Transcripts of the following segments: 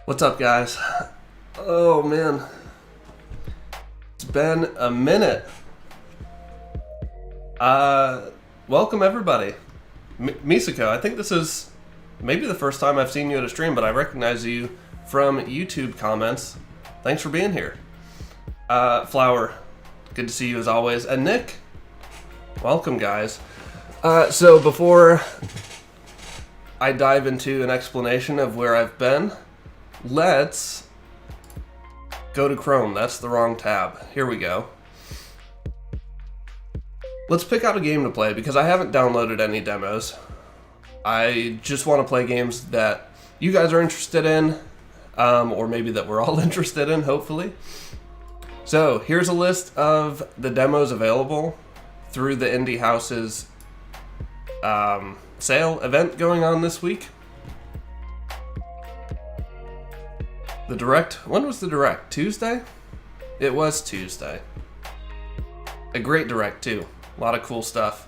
What's up, guys? Oh man, it's been a minute. Welcome everybody. Misako, I think this is maybe the first time I've seen you at a stream, but I recognize you from YouTube comments. Thanks for being here. Flower, good to see you as always. And Nick, welcome, guys. So before I dive into an explanation of where I've been, let's go to Chrome. That's the wrong tab. Here we go. Let's pick out a game to play because I haven't downloaded any demos. I just want to play games that you guys are interested in, or maybe that we're all interested in, hopefully. So here's a list of the demos available through the Indie House's sale event going on this week. The Direct, when was the Direct? Tuesday? It was Tuesday. A great Direct too. A lot of cool stuff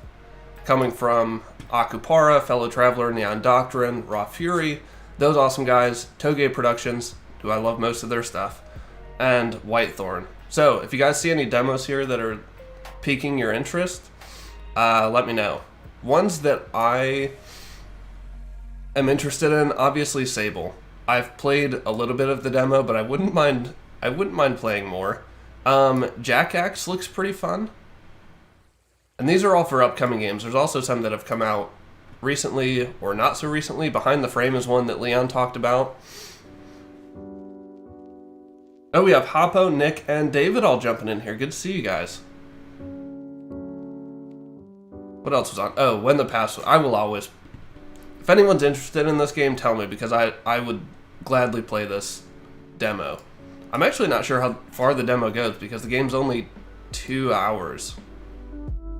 coming from Akupara, Fellow Traveler, Neon Doctrine, Raw Fury, those awesome guys, Toge Productions, who I love most of their stuff, and Whitethorn. So if you guys see any demos here that are piquing your interest, let me know. Ones that I am interested in, obviously Sable. I've played a little bit of the demo, but I wouldn't mind playing more. Jackaxe looks pretty fun. And these are all for upcoming games. There's also some that have come out recently or not so recently. Behind the Frame is one that Leon talked about. Oh, we have Hoppo, Nick, and David all jumping in here. Good to see you guys. What else was on? Oh, When the Past... I will always... If anyone's interested in this game, tell me, because I would gladly play this demo. I'm actually not sure how far the demo goes, because the game's only 2 hours.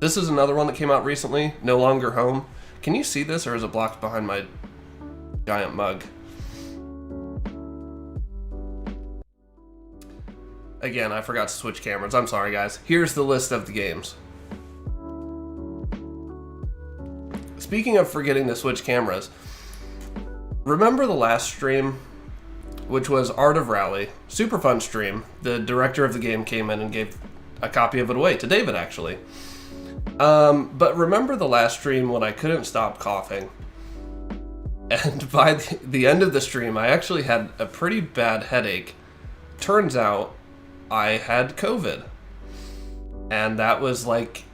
This is another one that came out recently, No Longer Home. Can you see this, or is it blocked behind my giant mug? Again, I forgot to switch cameras. I'm sorry, guys. Here's the list of the games. Speaking of forgetting to switch cameras, remember the last stream, which was Art of Rally? Super fun stream. The director of the game came in and gave a copy of it away to David, actually. But remember the last stream when I couldn't stop coughing? And by the end of the stream, I actually had a pretty bad headache. Turns out I had COVID. And that was like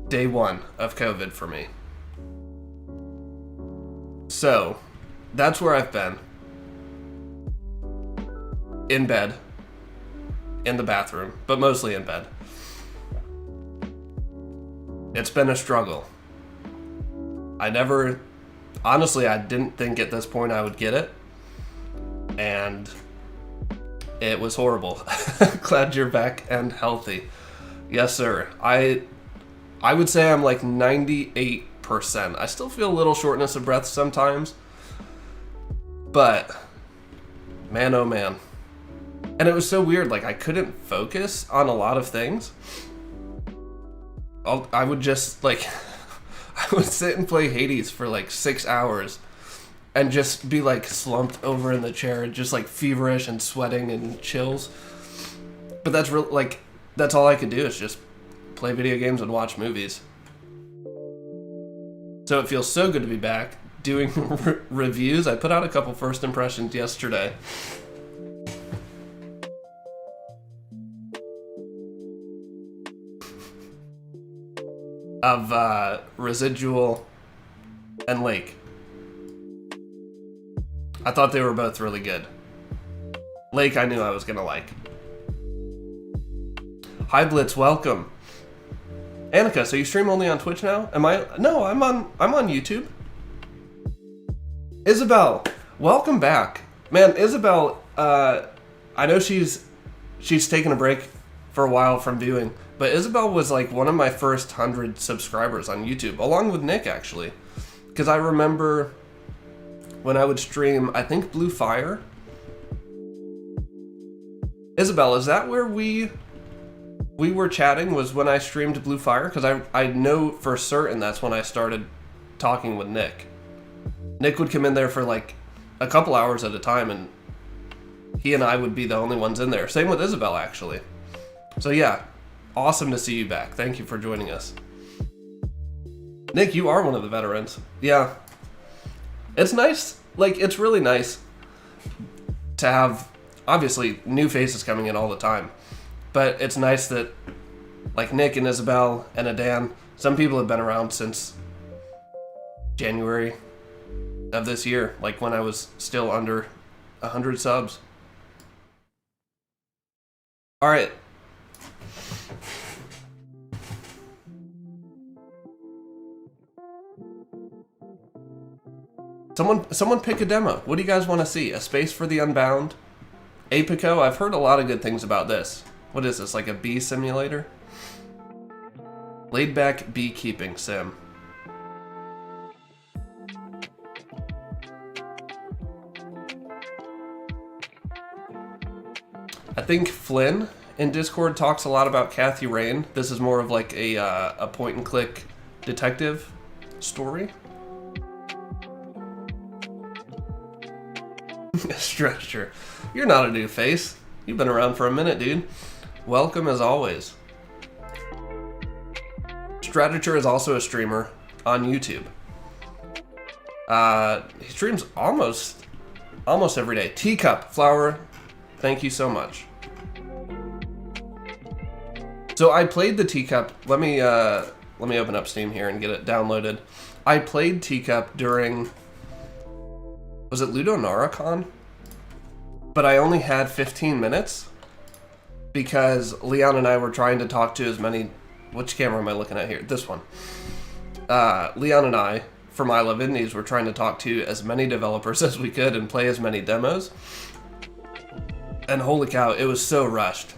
day one of COVID for me. So, that's where I've been. In bed. In the bathroom. But mostly in bed. It's been a struggle. Honestly, I didn't think at this point I would get it. And it was horrible. Glad you're back and healthy. Yes, sir. I would say I'm like 98%. I still feel a little shortness of breath sometimes. But, man oh man. And it was so weird, like I couldn't focus on a lot of things. I would just like, I would sit and play Hades for like 6 hours and just be like slumped over in the chair, just like feverish and sweating and chills. But that's real, like, that's all I could do is just play video games and watch movies. So it feels so good to be back doing reviews. I put out a couple first impressions yesterday. Of Residual and Lake. I thought they were both really good. Lake I knew I was gonna like. Hi Blitz, welcome. Annika, so you stream only on Twitch now? No, I'm on YouTube. Isabel, welcome back. Man, Isabel, I know she's taken a break for a while from viewing, but Isabel was like one of my first 100 subscribers on YouTube, along with Nick actually. Because I remember when I would stream, I think Blue Fire. Isabel, is that where we were chatting, was when I streamed Blue Fire? Because I know for certain that's when I started talking with Nick. Nick would come in there for like a couple hours at a time, and he and I would be the only ones in there. Same with Isabel, actually. So yeah, awesome to see you back. Thank you for joining us. Nick, you are one of the veterans. Yeah. It's nice. Like, it's really nice to have, obviously, new faces coming in all the time. But it's nice that, like, Nick and Isabel and Adan, some people have been around since January of this year, like when I was still under 100 subs. All right. Someone pick a demo. What do you guys want to see? A Space for the Unbound? Apico? I've heard a lot of good things about this. What is this, like a bee simulator? Laid back beekeeping sim. I think Flynn in Discord talks a lot about Kathy Rain. This is more of like a point and click detective story. Stretcher, you're not a new face. You've been around for a minute, dude. Welcome as always. Stratcher is also a streamer on YouTube. He streams almost every day. Teacup Flower, thank you so much. So I played the Teacup. Let me open up Steam here and get it downloaded. I played Teacup during, was it Ludonaracon? But I only had 15 minutes because Leon and I were trying to talk to as many, which camera am I looking at here? This one. Leon and I, from I Love Indies, were trying to talk to as many developers as we could and play as many demos. And holy cow, it was so rushed.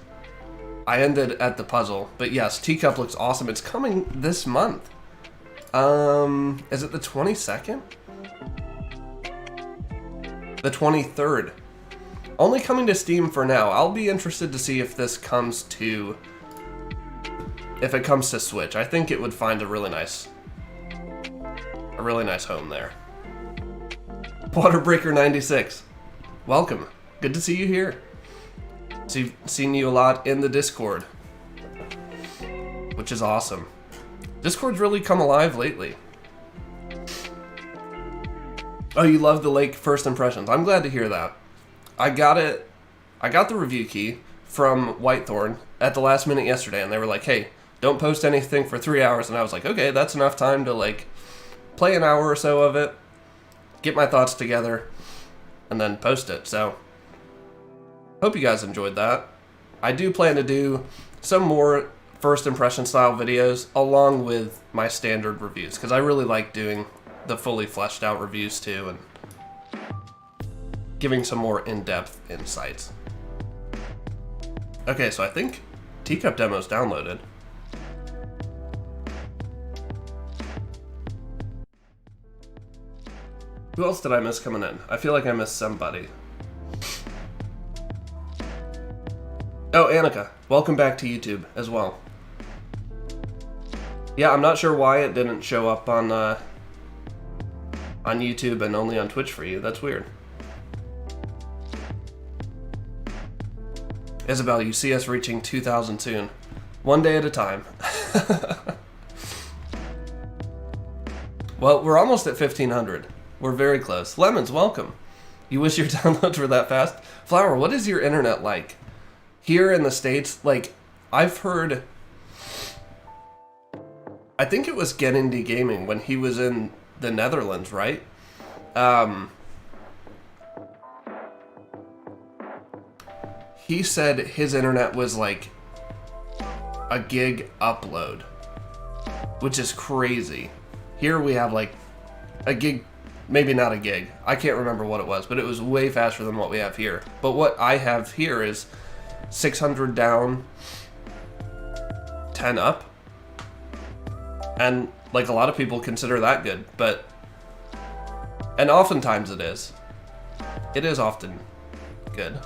I ended at the puzzle, but yes, Teacup looks awesome. It's coming this month. Is it the 22nd? The 23rd. Only coming to Steam for now. I'll be interested to see if this comes to... if it comes to Switch. I think it would find a really nice home there. Waterbreaker96. Welcome. Good to see you here. Seen you a lot in the Discord, which is awesome. Discord's really come alive lately. Oh, you love the lake first impressions. I'm glad to hear that. I got the review key from Whitethorn at the last minute yesterday, and they were like, hey, don't post anything for 3 hours. And I was like, okay, that's enough time to like play an hour or so of it, get my thoughts together, and then post it. So hope you guys enjoyed that. I do plan to do some more first impression style videos along with my standard reviews, because I really like doing the fully fleshed out reviews too and giving some more in-depth insights. Okay, so I think Teacup demo's downloaded. Who else did I miss coming in? I feel like I missed somebody. Oh, Annika, welcome back to YouTube as well. Yeah, I'm not sure why it didn't show up on YouTube and only on Twitch for you. That's weird. Isabel, you see us reaching 2,000 soon. One day at a time. Well, we're almost at 1,500. We're very close. Lemons, welcome. You wish your downloads were that fast? Flower, what is your internet like? Here in the States, like, I've heard... I think it was Get Indie Gaming when he was in the Netherlands, right? He said his internet was like a gig upload, which is crazy. Here we have like a gig, maybe not a gig. I can't remember what it was, but it was way faster than what we have here. But what I have here is 600 down, 10 up. And like a lot of people consider that good, but, and oftentimes it is. It is often good.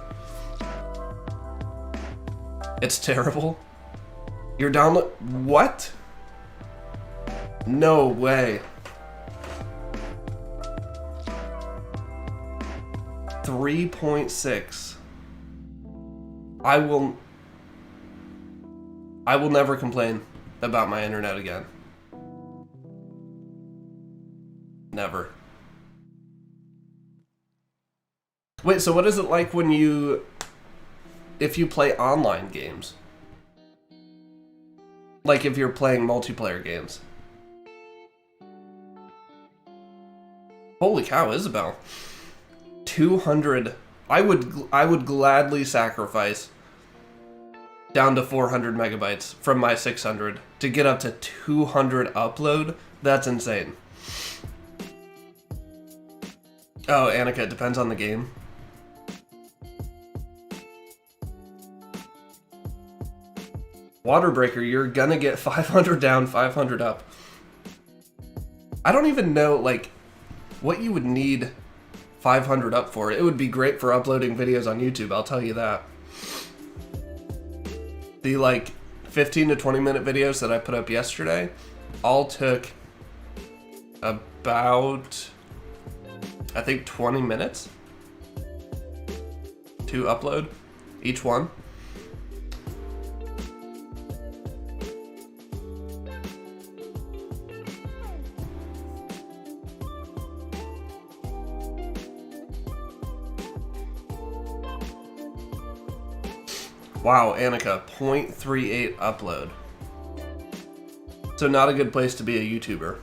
It's terrible. Your download, what? No way. 3.6. I will never complain about my internet again. Never. Wait, so what is it like when if you play online games? Like if you're playing multiplayer games? Holy cow, Isabel. 200. I would gladly sacrifice down to 400 megabytes from my 600 to get up to 200 upload. That's insane. Oh, Annika, it depends on the game. Waterbreaker, you're gonna get 500 down, 500 up. I don't even know, like, what you would need 500 up for. It would be great for uploading videos on YouTube, I'll tell you that. The, like, 15 to 20 minute videos that I put up yesterday all took about, I think, 20 minutes to upload each one. Wow, Annika, 0.38 upload. So not a good place to be a YouTuber.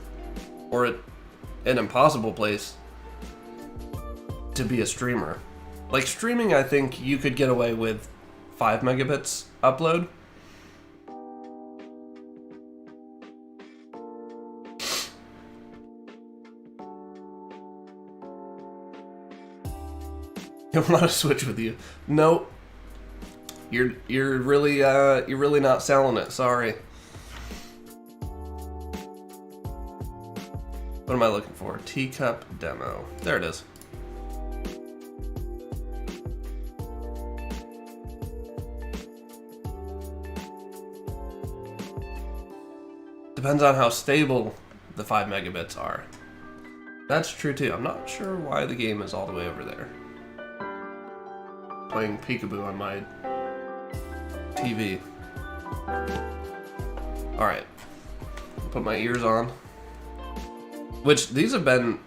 Or an impossible place to be a streamer. Like streaming, I think you could get away with 5 megabits upload. I want to switch with you. Nope. You're really not selling it. Sorry. What am I looking for? Teacup demo. There it is. Depends on how stable the 5 megabits are. That's true too. I'm not sure why the game is all the way over there. Playing peekaboo on my TV. Alright. Put my ears on. Which, these have been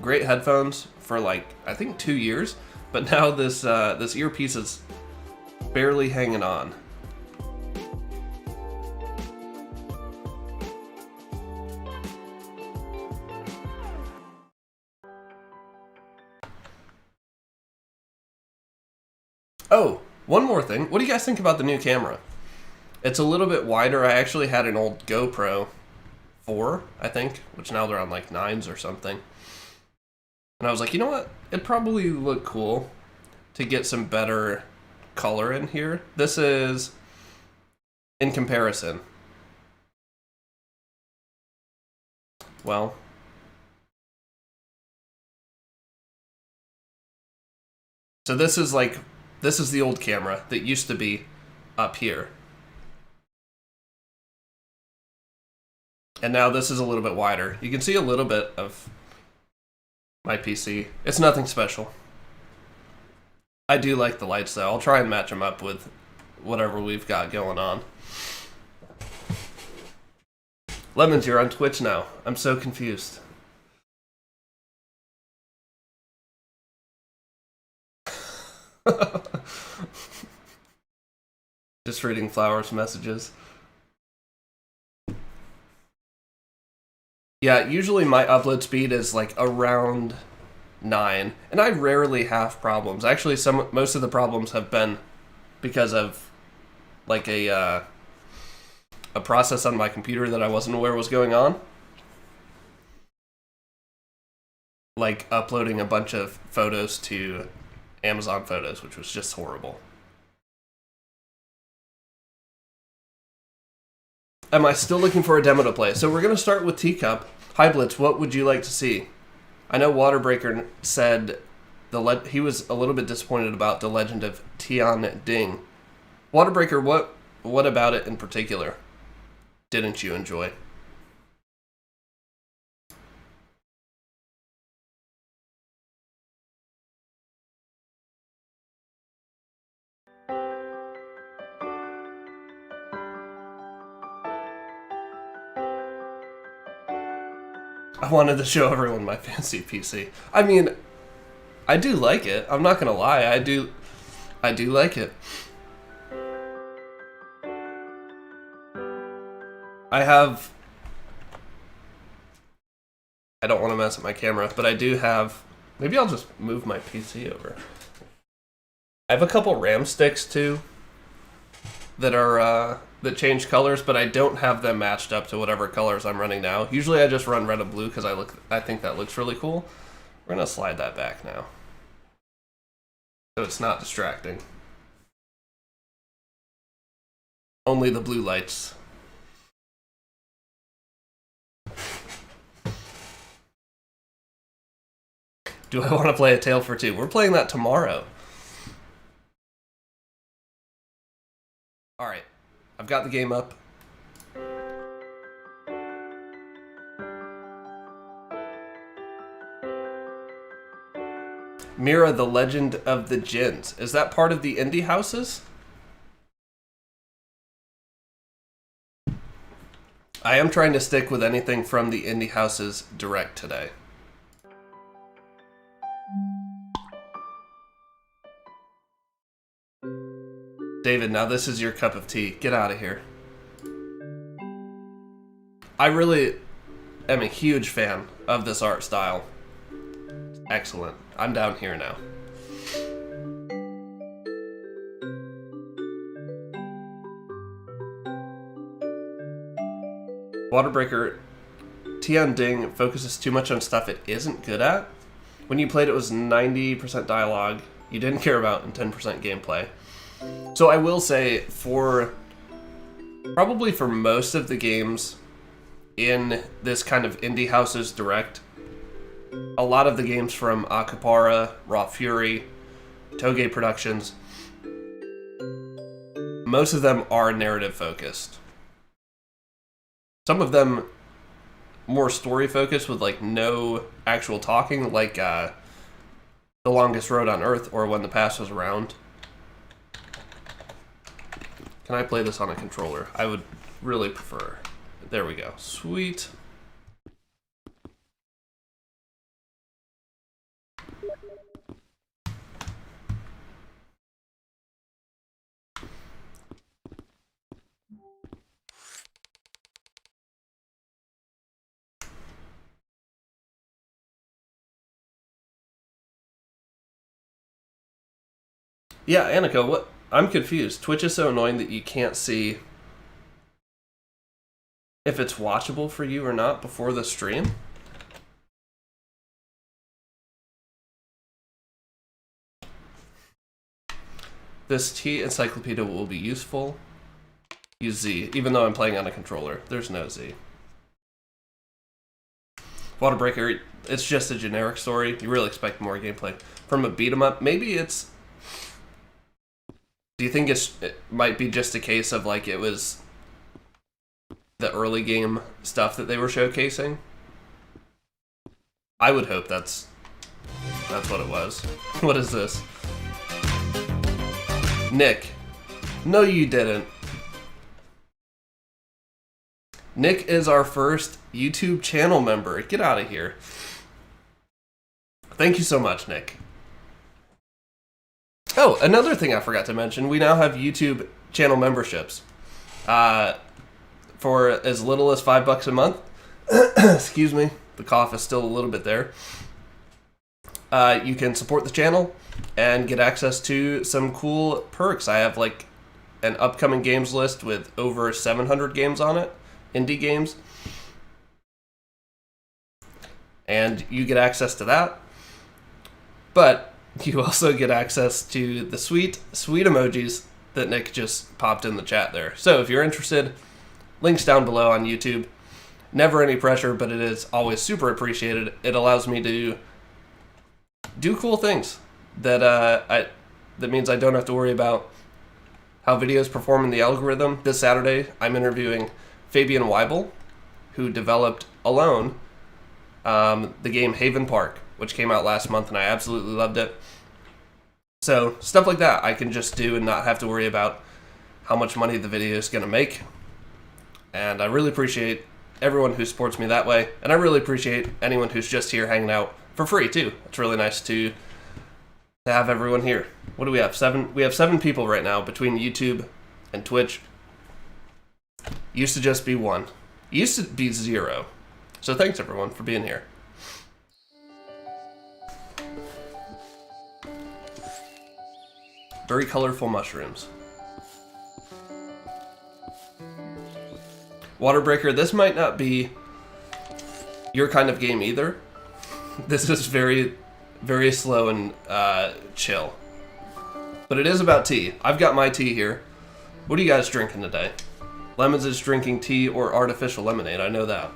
great headphones for like, I think 2 years. But now this earpiece is barely hanging on. Oh, one more thing. What do you guys think about the new camera? It's a little bit wider. I actually had an old GoPro 4, I think, which now they're on like 9s or something. And I was like, you know what? It'd probably look cool to get some better color in here. This is in comparison. Well, so this is the old camera that used to be up here. And now this is a little bit wider. You can see a little bit of my PC. It's nothing special. I do like the lights though. I'll try and match them up with whatever we've got going on. Lemons, you're on Twitch now. I'm so confused. Just reading Flowers' messages. Yeah, usually my upload speed is like around 9, and I rarely have problems. Actually, most of the problems have been because of like a process on my computer that I wasn't aware was going on. Like uploading a bunch of photos to Amazon Photos, which was just horrible. Am I still looking for a demo to play? So we're going to start with Teacup. Hi Blitz, what would you like to see? I know Waterbreaker said he was a little bit disappointed about The Legend of Tian Ding. Waterbreaker, what about it in particular didn't you enjoy? I wanted to show everyone my fancy PC. I mean, I do like it. I'm not gonna lie. I do like it. I don't want to mess up my camera, but I do have... Maybe I'll just move my PC over. I have a couple RAM sticks, too, that are, that change colors, but I don't have them matched up to whatever colors I'm running now. Usually I just run red and blue because I think that looks really cool. We're going to slide that back now, so it's not distracting. Only the blue lights. Do I want to play A Tale for Two? We're playing that tomorrow. Alright, I've got the game up. Mira, the Legend of the Djinns. Is that part of the indie houses? I am trying to stick with anything from the indie houses direct today. David, now this is your cup of tea. Get out of here. I really am a huge fan of this art style. Excellent. I'm down here now. Waterbreaker, Tian Ding focuses too much on stuff it isn't good at. When you played, it was 90% dialogue you didn't care about and 10% gameplay. So I will say, probably for most of the games in this kind of indie houses direct, a lot of the games from Akupara, Raw Fury, Toge Productions, most of them are narrative focused. Some of them more story focused with like no actual talking, like The Longest Road on Earth or When the Past Was Around. Can I play this on a controller? I would really prefer. There we go. Sweet. Yeah, Annika, what? I'm confused. Twitch is so annoying that you can't see if it's watchable for you or not before the stream. This T encyclopedia will be useful. Use Z, even though I'm playing on a controller. There's no Z. Waterbreaker, it's just a generic story. You really expect more gameplay. From a beat 'em up, maybe it's... Do you think it might be just a case of like it was the early game stuff that they were showcasing? I would hope that's what it was. What is this? Nick. No, you didn't. Nick is our first YouTube channel member. Get out of here. Thank you so much, Nick. Oh, another thing I forgot to mention, we now have YouTube channel memberships. For as little as $5 a month. Excuse me, the cough is still a little bit there. You can support the channel and get access to some cool perks. I have like an upcoming games list with over 700 games on it, indie games. And you get access to that. But you also get access to the sweet emojis that Nick just popped in the chat there. So if you're interested, links down below on YouTube. Never any pressure, but it is always super appreciated. It allows me to do cool things that that means I don't have to worry about how videos perform in the algorithm. This Saturday, I'm interviewing Fabian Weibel, who developed Alone, the game Haven Park, which came out last month, and I absolutely loved it. So stuff like that I can just do and not have to worry about how much money the video is going to make. And I really appreciate everyone who supports me that way. And I really appreciate anyone who's just here hanging out for free, too. It's really nice to have everyone here. What do we have? We have 7 people right now between YouTube and Twitch. Used to just be 1. Used to be 0. So thanks, everyone, for being here. Very colorful mushrooms. Waterbreaker, this might not be your kind of game either. This is very, very slow and chill. But it is about tea. I've got my tea here. What are you guys drinking today? Lemons is drinking tea or artificial lemonade, I know that.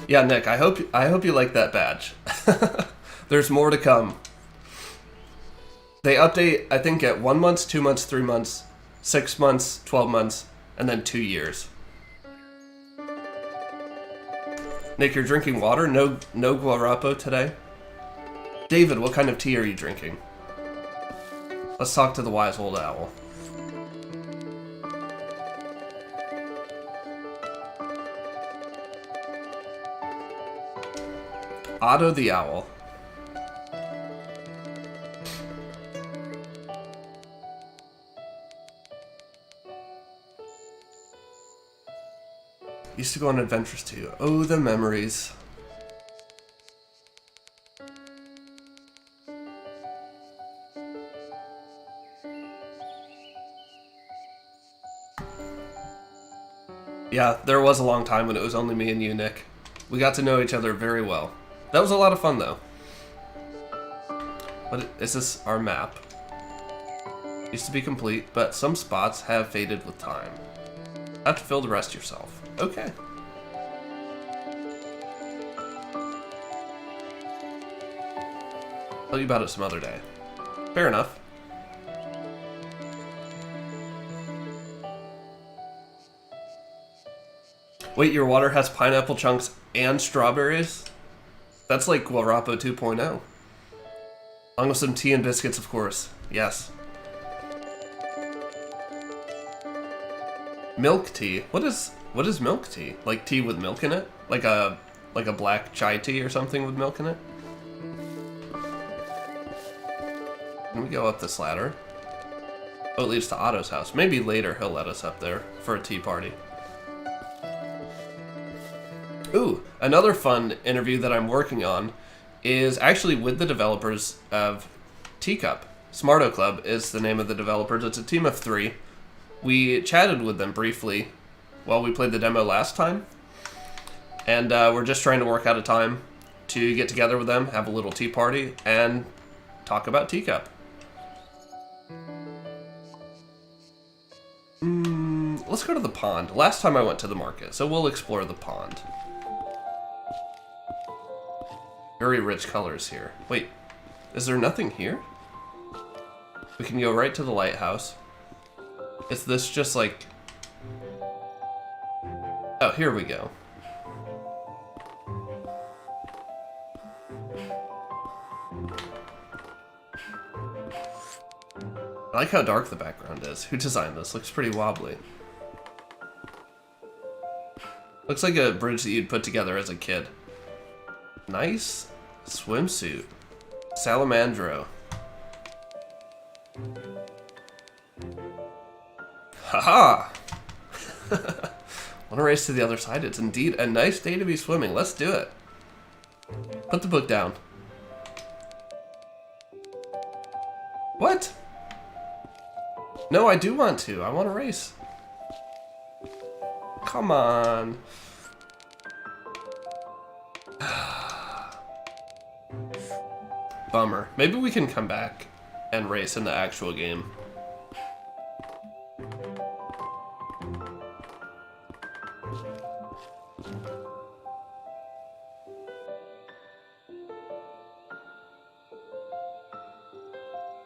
Yeah, Nick, I hope you like that badge. There's more to come. They update, I think, at 1 month, 2 months, 3 months, 6 months, 12 months, and then 2 years. Nick, you're drinking water? No guarapo today? David, what kind of tea are you drinking? Let's talk to the wise old owl. Otto the owl. Used to go on adventures too. Oh, the memories. Yeah, there was a long time when it was only me and you, Nick. We got to know each other very well. That was a lot of fun, though. What is this? Our map. Used to be complete, but some spots have faded with time. Have to fill the rest yourself. Okay. Tell you about it some other day. Fair enough. Wait, your water has pineapple chunks and strawberries? That's like Guarapo 2.0. Along with some tea and biscuits, of course. Yes. Milk tea. What is milk tea? Like tea with milk in it? Like a black chai tea or something with milk in it? Can we go up this ladder? Oh, it leads to Otto's house. Maybe later he'll let us up there for a tea party. Ooh, another fun interview that I'm working on is actually with the developers of Teacup. Smarto Club is the name of the developers. It's a team of 3. We chatted with them briefly while we played the demo last time. And we're just trying to work out a time to get together with them, have a little tea party, and talk about Teacup. Let's go to the pond. Last time I went to the market, so we'll explore the pond. Very rich colors here. Wait, is there nothing here? We can go right to the lighthouse. Is this just like... Oh, here we go. I like how dark the background is. Who designed this? Looks pretty wobbly. Looks like a bridge that you'd put together as a kid. Nice swimsuit. Salamandro. Haha! Want to race to the other side? It's indeed a nice day to be swimming. Let's do it. Put the book down. What? No, I do want to. I want to race. Come on. Bummer. Maybe we can come back and race in the actual game.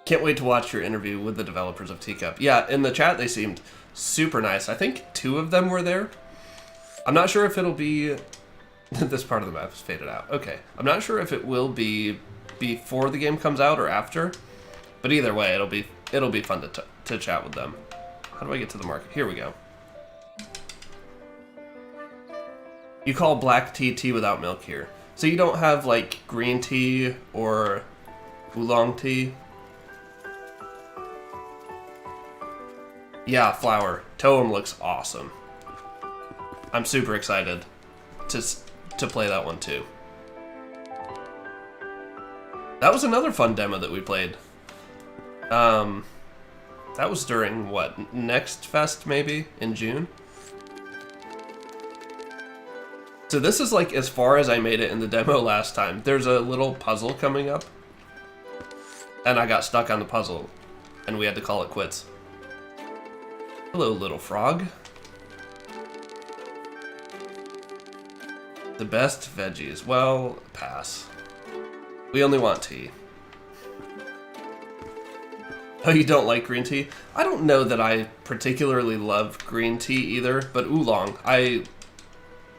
Can't wait to watch your interview with the developers of Teacup. Yeah, in the chat they seemed super nice. I think 2 of them were there. I'm not sure if it'll be... This part of the map is faded out. Okay. I'm not sure if it will be before the game comes out or after. But either way, it'll be it'll be fun to chat with them. How do I get to the market? Here we go. You call black tea tea without milk here. So you don't have like green tea or oolong tea? Yeah, flower. Toem looks awesome. I'm super excited to play that one too. That was another fun demo that we played. That was during what? Next Fest maybe in June? So this is like as far as I made it in the demo last time. There's a little puzzle coming up, and I got stuck on the puzzle, and we had to call it quits. Hello, little frog. The best veggies. Well, pass. We only want tea. Oh, you don't like green tea? I don't know that I particularly love green tea either, but oolong,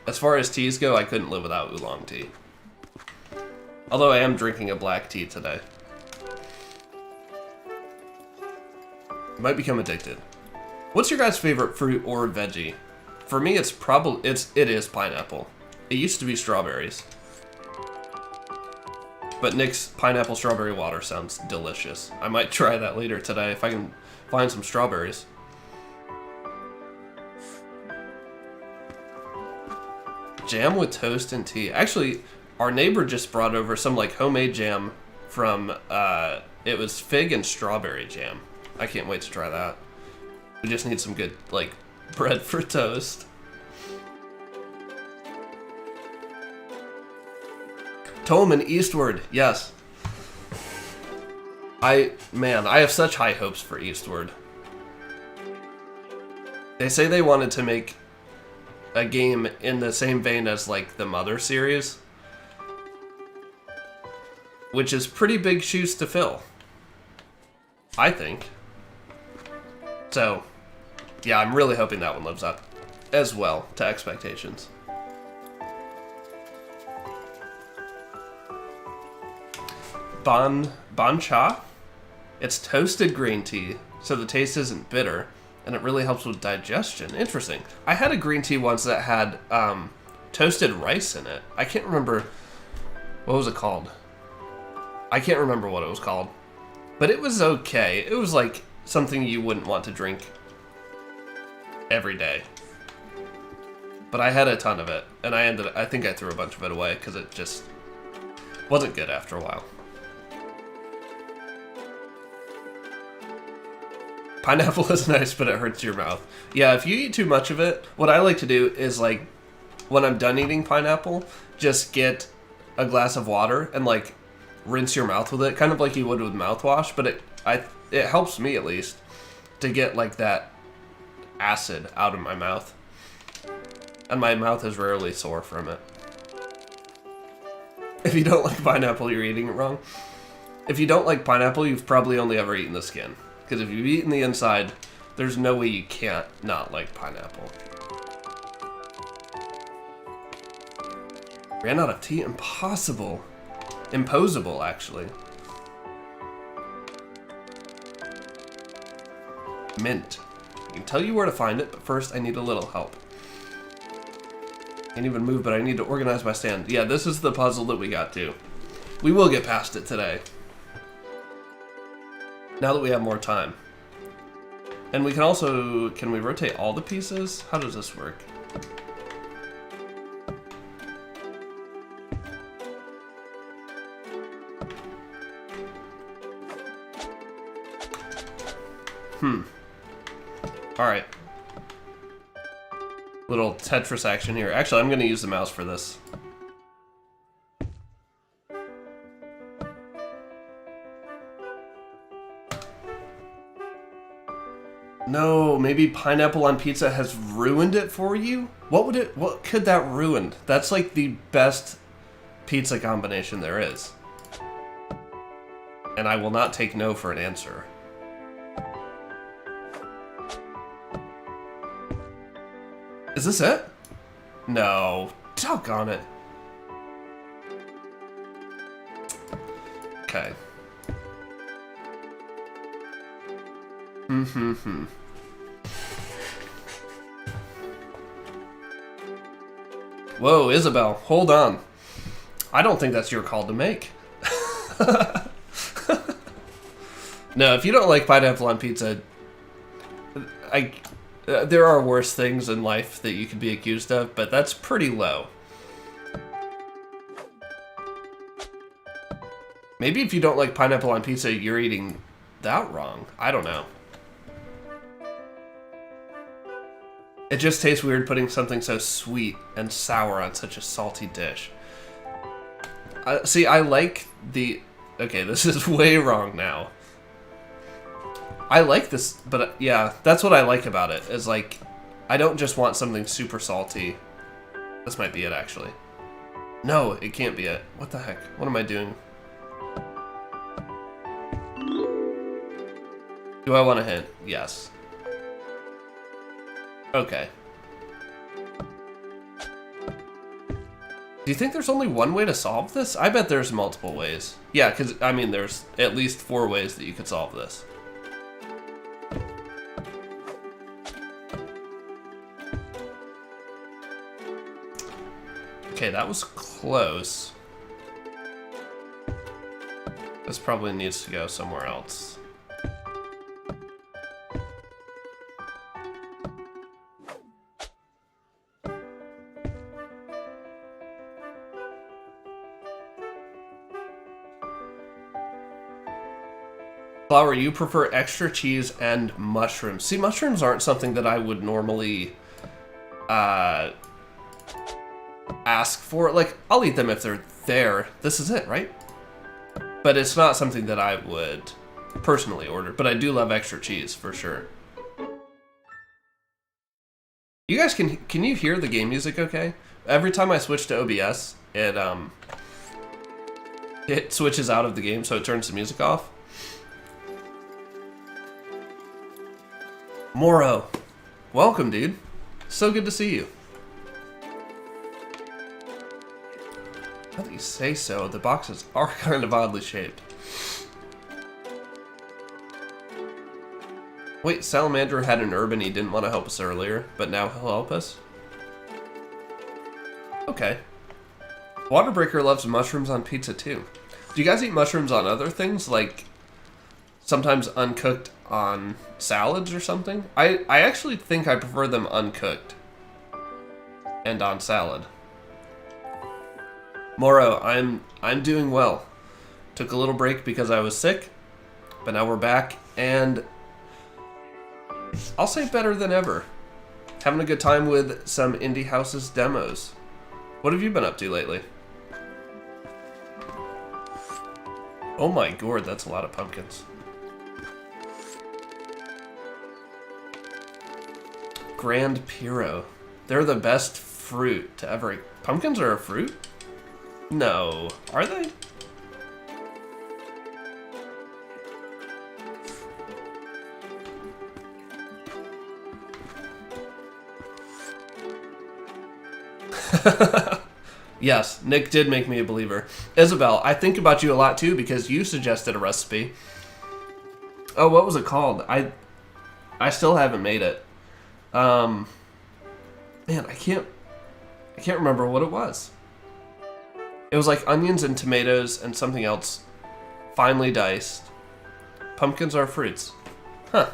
as far as teas go, I couldn't live without oolong tea. Although I am drinking a black tea today. Might become addicted. What's your guys' favorite fruit or veggie? For me, it is pineapple. It used to be strawberries. But Nick's pineapple strawberry water sounds delicious. I might try that later today if I can find some strawberries. Jam with toast and tea. Actually, our neighbor just brought over some like homemade jam from, it was fig and strawberry jam. I can't wait to try that. We just need some good, like, bread for toast. Tolman Eastward, yes. Man, I have such high hopes for Eastward. They say they wanted to make a game in the same vein as, like, the Mother series, which is pretty big shoes to fill, I think. So, yeah, I'm really hoping that one lives up as well to expectations. Ban cha? It's toasted green tea, so the taste isn't bitter, and it really helps with digestion. Interesting. I had a green tea once that had toasted rice in it. I can't remember, what was it called? I can't remember what it was called, but it was okay. It was like something you wouldn't want to drink every day. But I had a ton of it, and I think I threw a bunch of it away because it just wasn't good after a while. Pineapple is nice, but it hurts your mouth. Yeah, if you eat too much of it, what I like to do is, like, when I'm done eating pineapple, just get a glass of water and, like, rinse your mouth with it, kind of like you would with mouthwash, but it helps me, at least, to get, like, that acid out of my mouth. And my mouth is rarely sore from it. If you don't like pineapple, you're eating it wrong. If you don't like pineapple, you've probably only ever eaten the skin. Because if you've eaten the inside, there's no way you can't not like pineapple. Ran out of tea? Impossible. Imposable, actually. Mint. I can tell you where to find it, but first I need a little help. Can't even move, but I need to organize my stand. Yeah, this is the puzzle that we got to. We will get past it today. Now that we have more time. And we can also, can we rotate all the pieces? How does this work? Alright. Little Tetris action here. Actually, I'm going to use the mouse for this. No, maybe pineapple on pizza has ruined it for you? What could that ruin? That's like the best pizza combination there is. And I will not take no for an answer. Is this it? No. Doggone it. Mm-hmm. Whoa, Isabel, hold on. I don't think that's your call to make. No, if you don't like pineapple on pizza, there are worse things in life that you could be accused of, but that's pretty low. Maybe if you don't like pineapple on pizza, you're eating that wrong. I don't know. It just tastes weird putting something so sweet and sour on such a salty dish. See, I like the... Okay, this is way wrong now. I like this, but yeah, that's what I like about it, is like, I don't just want something super salty. This might be it, actually. No, it can't be it. What the heck? What am I doing? Do I want a hint? Yes. Okay. Do you think there's only one way to solve this? I bet there's multiple ways. Yeah, because, I mean, there's at least 4 ways that you could solve this. Okay, that was close. This probably needs to go somewhere else. Flower, you prefer extra cheese and mushrooms. See, mushrooms aren't something that I would normally ask for. Like, I'll eat them if they're there. This is it, right? But it's not something that I would personally order. But I do love extra cheese, for sure. You guys, can you hear the game music okay? Every time I switch to OBS, it switches out of the game, so it turns the music off. Moro, welcome, dude. So good to see you. Now that you say so, the boxes are kind of oddly shaped. Wait, Salamander had an herb and he didn't want to help us earlier, but now he'll help us? Okay. Waterbreaker loves mushrooms on pizza too. Do you guys eat mushrooms on other things, like sometimes uncooked on salads or something? I actually think I prefer them uncooked and on salad. Moro, I'm doing well. Took a little break because I was sick, but now we're back and I'll say better than ever. Having a good time with some Indie Houses demos. What have you been up to lately? Oh my gourd, that's a lot of pumpkins. Grand Piro. They're the best fruit to ever eat. Pumpkins are a fruit? No. Are they? Yes, Nick did make me a believer. Isabel, I think about you a lot too because you suggested a recipe. Oh, what was it called? I still haven't made it. Man, I can't remember what it was. It was like onions and tomatoes and something else finely diced. Pumpkins are fruits. Huh.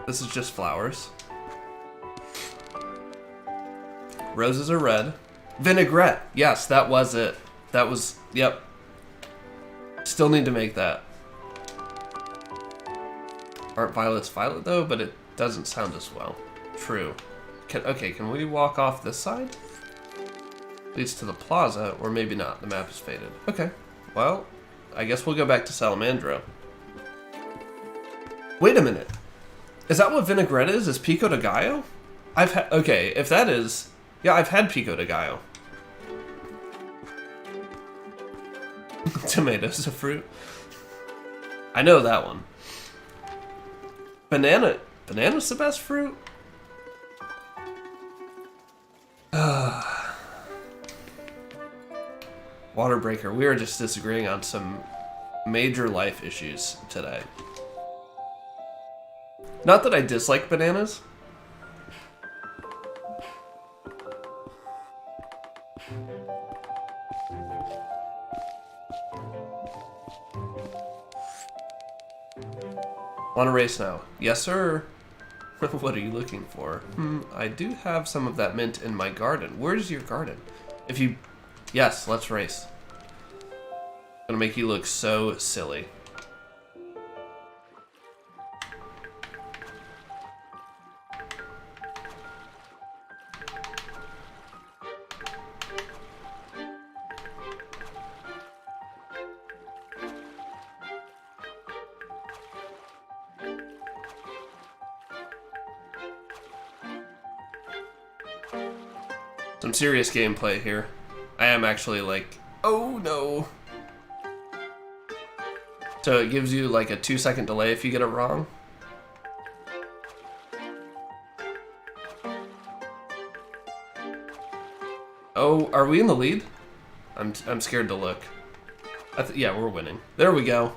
This is just flowers. Roses are red. Vinaigrette. Yes, that was it. That was, yep. Still need to make that. Aren't violets violet though? But it doesn't sound as well. True. Okay, can we walk off this side? Leads to the plaza, or maybe not. The map is faded. Okay. Well, I guess we'll go back to Salamandro. Wait a minute. Is that what vinaigrette is? Is pico de gallo? Okay, if that is... Yeah, I've had pico de gallo. Tomatoes a fruit? I know that one. Banana's the best fruit? Waterbreaker, we are just disagreeing on some major life issues today. Not that I dislike bananas. Want to race now? Yes, sir. What are you looking for? I do have some of that mint in my garden. Where's your garden? If you... Yes, let's race. I'm gonna make you look so silly. Some serious gameplay here. I am actually like, oh no. So it gives you like a 2-second delay if you get it wrong. Oh, are we in the lead? I'm scared to look. Yeah, we're winning. There we go.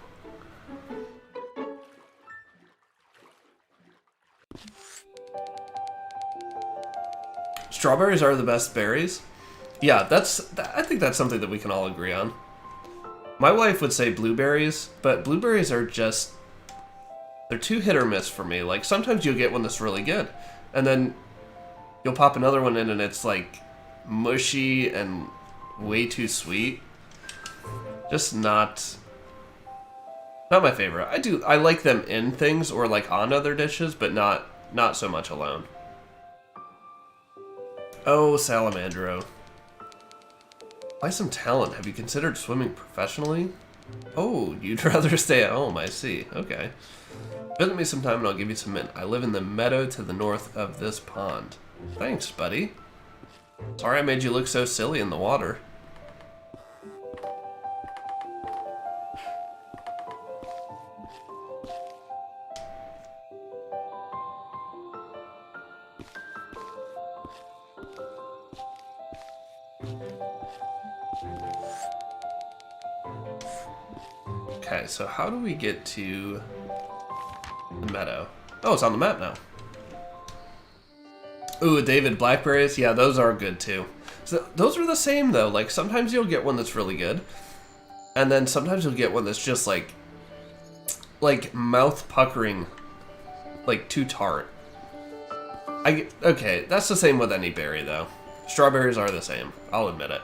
Strawberries are the best berries. Yeah, I think that's something that we can all agree on. My wife would say blueberries, but blueberries are just... They're too hit or miss for me. Like, sometimes you'll get one that's really good, and then you'll pop another one in and it's like mushy and way too sweet. Just not my favorite. I like them in things or like on other dishes, but not so much alone. Oh, Salamandro. Buy some talent. Have you considered swimming professionally? Oh, you'd rather stay at home, I see. Okay. Visit me sometime and I'll give you some mint. I live in the meadow to the north of this pond. Thanks, buddy. Sorry I made you look so silly in the water. Okay, so how do we get to the meadow? Oh, it's on the map now. Ooh, David, blackberries. Yeah, those are good too. So those are the same though. Like sometimes you'll get one that's really good, and then sometimes you'll get one that's just like mouth puckering, like too tart. Okay, that's the same with any berry though. Strawberries are the same. I'll admit it.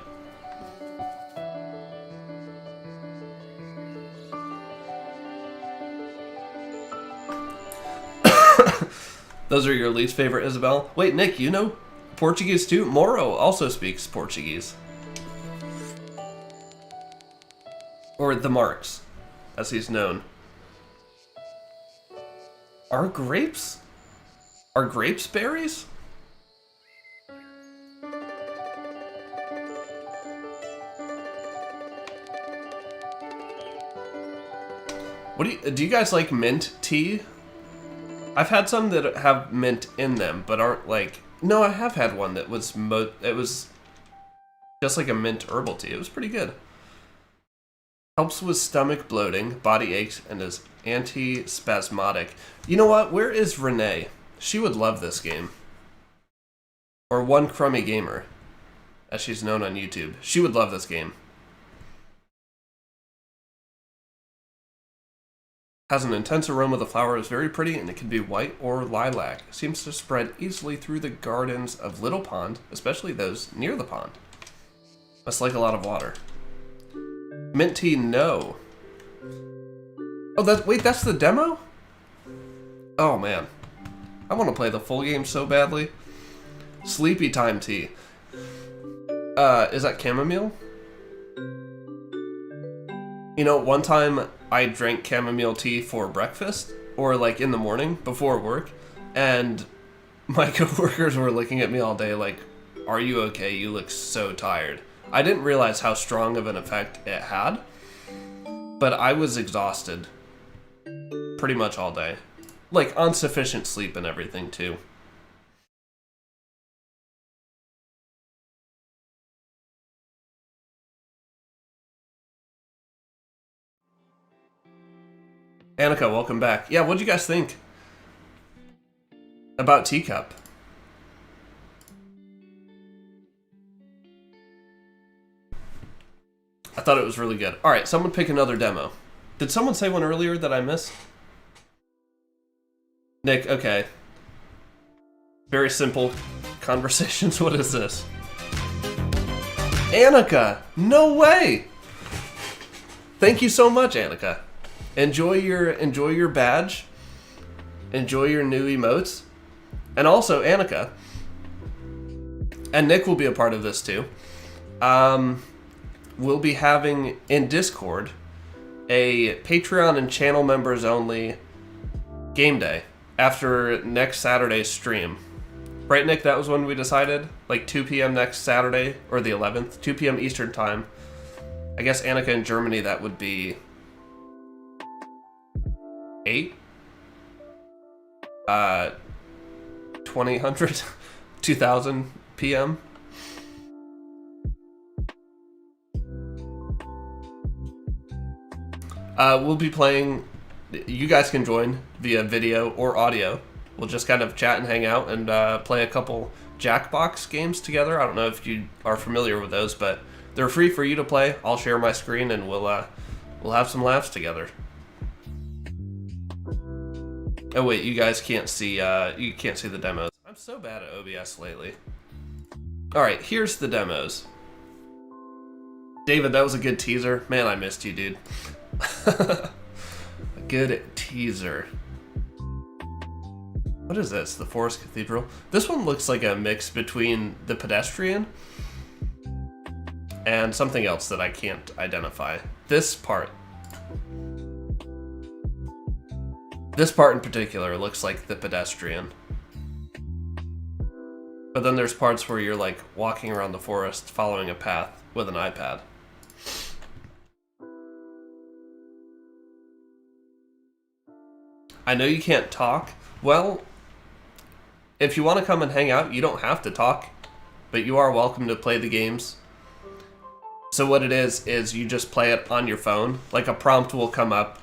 Those are your least favorite, Isabel? Wait, Nick, you know Portuguese too? Moro also speaks Portuguese. Or the Marks, as he's known. Are grapes berries? Do you guys like mint tea? I've had some that have mint in them, but aren't like... No, I have had one that was... It was just like a mint herbal tea. It was pretty good. Helps with stomach bloating, body aches, and is anti-spasmodic. You know what? Where is Renee? She would love this game. Or One Crummy Gamer, as she's known on YouTube. She would love this game. Has an intense aroma. The flower is very pretty and it can be white or lilac. Seems to spread easily through the gardens of Little Pond, especially those near the pond. Must like a lot of water. Mint tea, no. Oh, wait, that's the demo? Oh man. I want to play the full game so badly. Sleepy time tea. Is that chamomile? You know, one time I drank chamomile tea for breakfast, or like in the morning before work, and my coworkers were looking at me all day like, "Are you okay? You look so tired." I didn't realize how strong of an effect it had, but I was exhausted pretty much all day. Like, on sufficient sleep and everything, too. Annika, welcome back. Yeah, what'd you guys think about Teacup? I thought it was really good. All right, someone pick another demo. Did someone say one earlier that I missed? Nick, okay. Very simple conversations. What is this? Annika! No way! Thank you so much, Annika. Enjoy your badge. Enjoy your new emotes. And also, Annika, and Nick will be a part of this too. We'll be having in Discord a Patreon and channel members only game day after next Saturday's stream. Right, Nick? That was when we decided? Like 2 p.m. next Saturday, or the 11th, 2 p.m. Eastern time. I guess Annika in Germany, that would be 8? 2000? 2000 p.m.? We'll be playing. You guys can join via video or audio. We'll just kind of chat and hang out and play a couple Jackbox games together. I don't know if you are familiar with those, but they're free for you to play. I'll share my screen and we'll have some laughs together. Oh wait, you guys can't see. You can't see the demos. I'm so bad at OBS lately. All right, here's the demos. David, that was a good teaser. Man, I missed you, dude. A good teaser. What is this? The Forest Cathedral? This one looks like a mix between The Pedestrian and something else that I can't identify. This part in particular looks like The Pedestrian. But then there's parts where you're like walking around the forest following a path with an iPad. I know you can't talk. Well, if you want to come and hang out, you don't have to talk, but you are welcome to play the games. So what it is you just play it on your phone. Like a prompt will come up,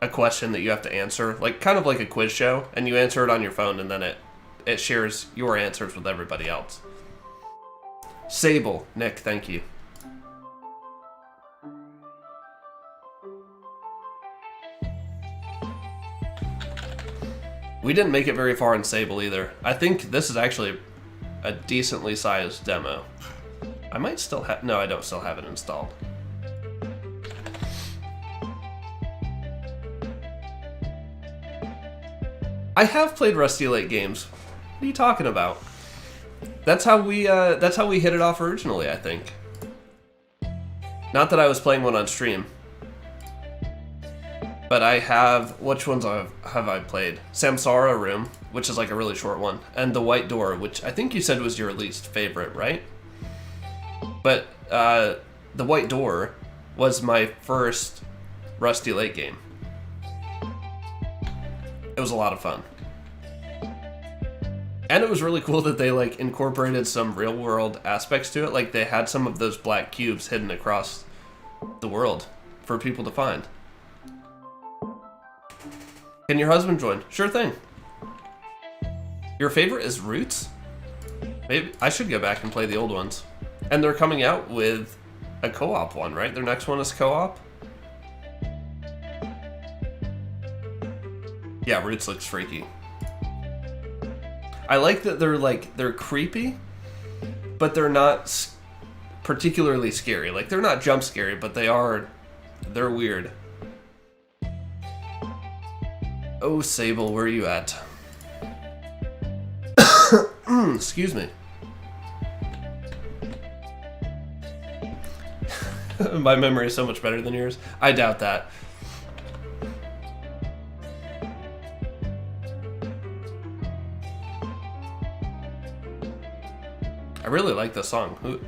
a question that you have to answer, like kind of like a quiz show, and you answer it on your phone, and then it shares your answers with everybody else. Sable, Nick, thank you. We didn't make it very far in Sable either. I think this is actually a decently sized demo. I might still have... No, I don't still have it installed. I have played Rusty Lake games. What are you talking about? That's how we hit it off originally, I think. Not that I was playing one on stream. But I have... Which ones have I played? Samsara Room, which is like a really short one. And The White Door, which I think you said was your least favorite, right? But The White Door was my first Rusty Lake game. It was a lot of fun. And it was really cool that they like incorporated some real world aspects to it. Like they had some of those black cubes hidden across the world for people to find. Can your husband join? Sure thing. Your favorite is Roots? Maybe I should go back and play the old ones. And they're coming out with a co-op one, right? Their next one is co-op? Yeah, Roots looks freaky. I like that they're creepy, but they're not particularly scary. Like they're not jump scary, but they're weird. Oh, Sable, where are you at? Excuse me. My memory is so much better than yours. I doubt that. I really like this song.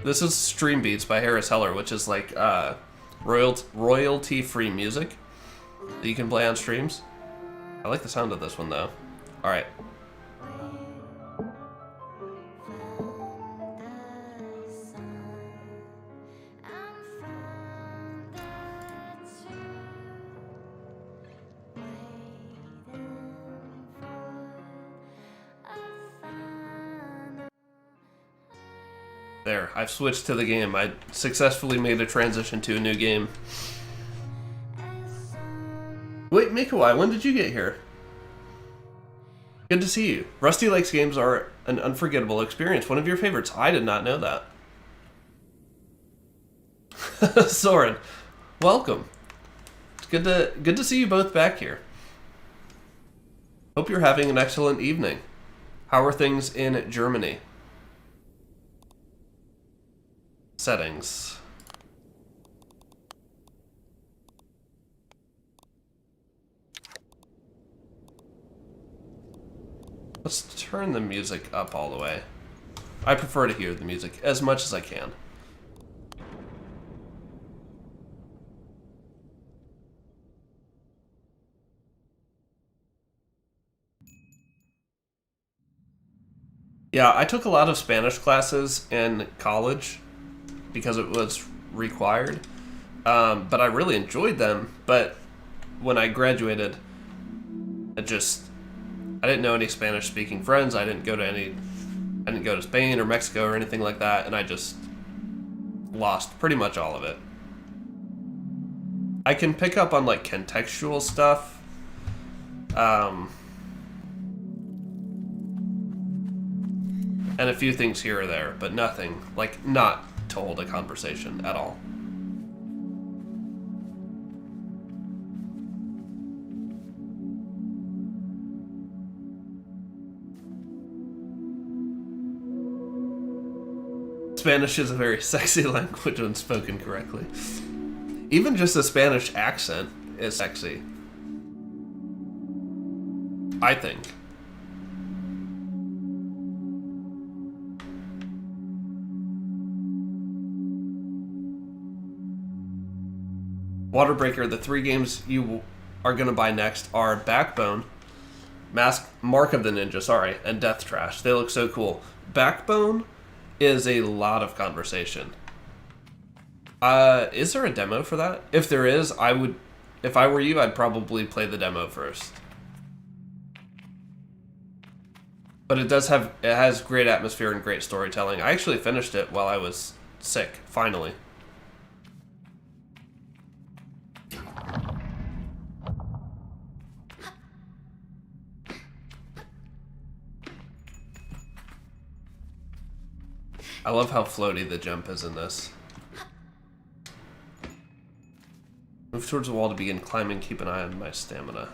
This is Stream Beats by Harris Heller, which is like royalty-free music that you can play on streams. I like the sound of this one though. All right. There, I've switched to the game. I successfully made a transition to a new game. Wait, Mikawai, when did you get here? Good to see you. Rusty Lakes games are an unforgettable experience. One of your favorites. I did not know that. Soren, welcome. It's good to see you both back here. Hope you're having an excellent evening. How are things in Germany? Settings. Let's turn the music up all the way. I prefer to hear the music as much as I can. Yeah, I took a lot of Spanish classes in college because it was required, but I really enjoyed them. But when I graduated, I didn't know any Spanish-speaking friends. I didn't go to Spain or Mexico or anything like that, and I just lost pretty much all of it. I can pick up on like contextual stuff. And a few things here or there, but nothing, like, not to hold a conversation at all. Spanish is a very sexy language when spoken correctly. Even just a Spanish accent is sexy, I think. Waterbreaker, the 3 games you are going to buy next are Backbone, Mark of the Ninja, and Death Trash. They look so cool. Backbone is a lot of conversation. Is there a demo for that? If there is, if I were you, I'd probably play the demo first. But it has great atmosphere and great storytelling. I actually finished it while I was sick, finally. I love how floaty the jump is in this. Move towards the wall to begin climbing. Keep an eye on my stamina.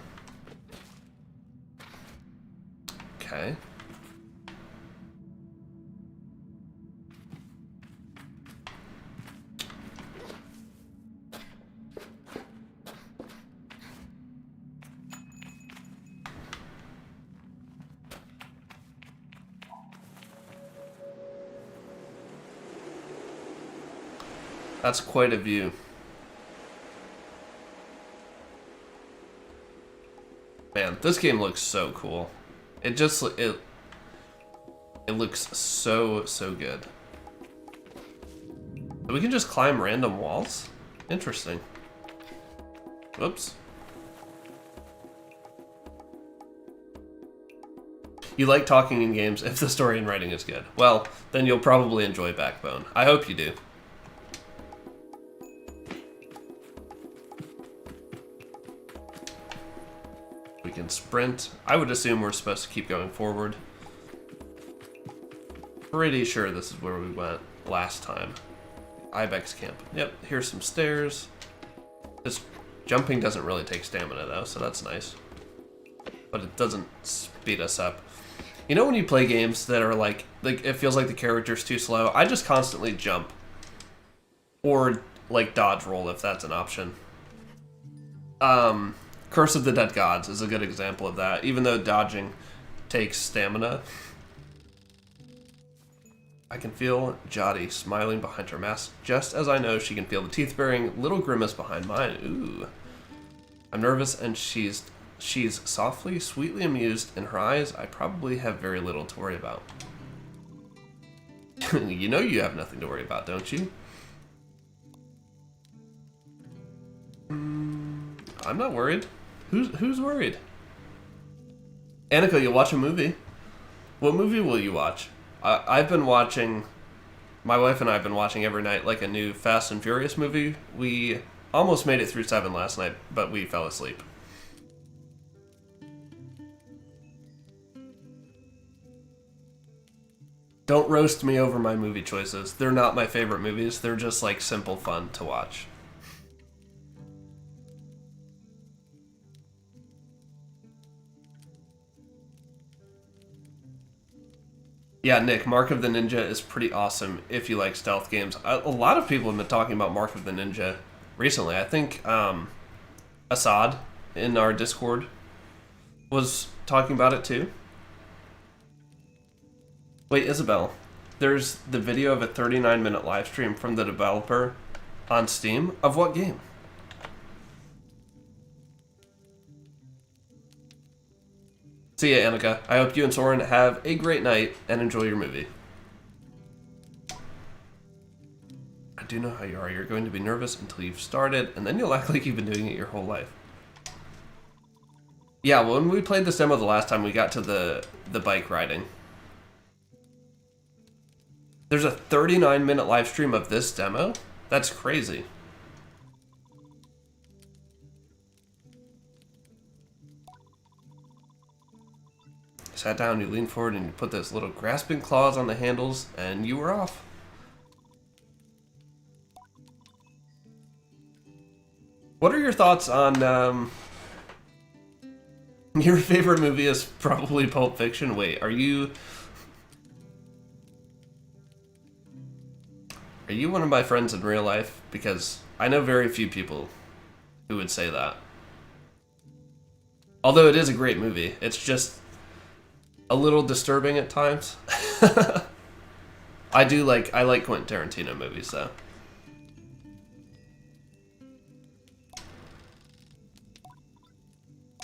Okay. That's quite a view. Man, this game looks so cool. It looks so good. We can just climb random walls? Interesting. Whoops. You like talking in games if the story and writing is good. Well, then you'll probably enjoy Backbone. I hope you do. We can sprint. I would assume we're supposed to keep going forward. Pretty sure this is where we went last time. Ibex camp. Yep, here's some stairs. This jumping doesn't really take stamina though, so that's nice. But it doesn't speed us up. You know when you play games that are like it feels like the character's too slow? I just constantly jump. Or like dodge roll if that's an option. Curse of the Dead Gods is a good example of that, even though dodging takes stamina. I can feel Jody smiling behind her mask, just as I know she can feel the teeth-bearing little grimace behind mine. Ooh. I'm nervous, and she's softly, sweetly amused. In her eyes, I probably have very little to worry about. You know you have nothing to worry about, don't you? I'm not worried. Who's worried? Annika, you'll watch a movie. What movie will you watch? I've been watching My wife and I have been watching every night like a new Fast and Furious movie. We almost made it through 7 last night, but we fell asleep. Don't roast me over my movie choices. They're not my favorite movies. They're just like simple fun to watch. Yeah, Nick, Mark of the Ninja is pretty awesome if you like stealth games. A lot of people have been talking about Mark of the Ninja recently. I think Assad in our Discord was talking about it too. Wait, Isabel, there's the video of a 39-minute live stream from the developer on Steam of what game? See ya, Annika. I hope you and Soren have a great night and enjoy your movie. I do know how you are. You're going to be nervous until you've started, and then you'll act like you've been doing it your whole life. Yeah, when we played this demo the last time, we got to the bike riding. There's a 39-minute live stream of this demo? That's crazy. You sat down, you leaned forward, and you put those little grasping claws on the handles, and you were off. What are your thoughts on, your favorite movie is probably Pulp Fiction. Wait, are you one of my friends in real life? Because I know very few people who would say that. Although it is a great movie, it's just a little disturbing at times. I like Quentin Tarantino movies though.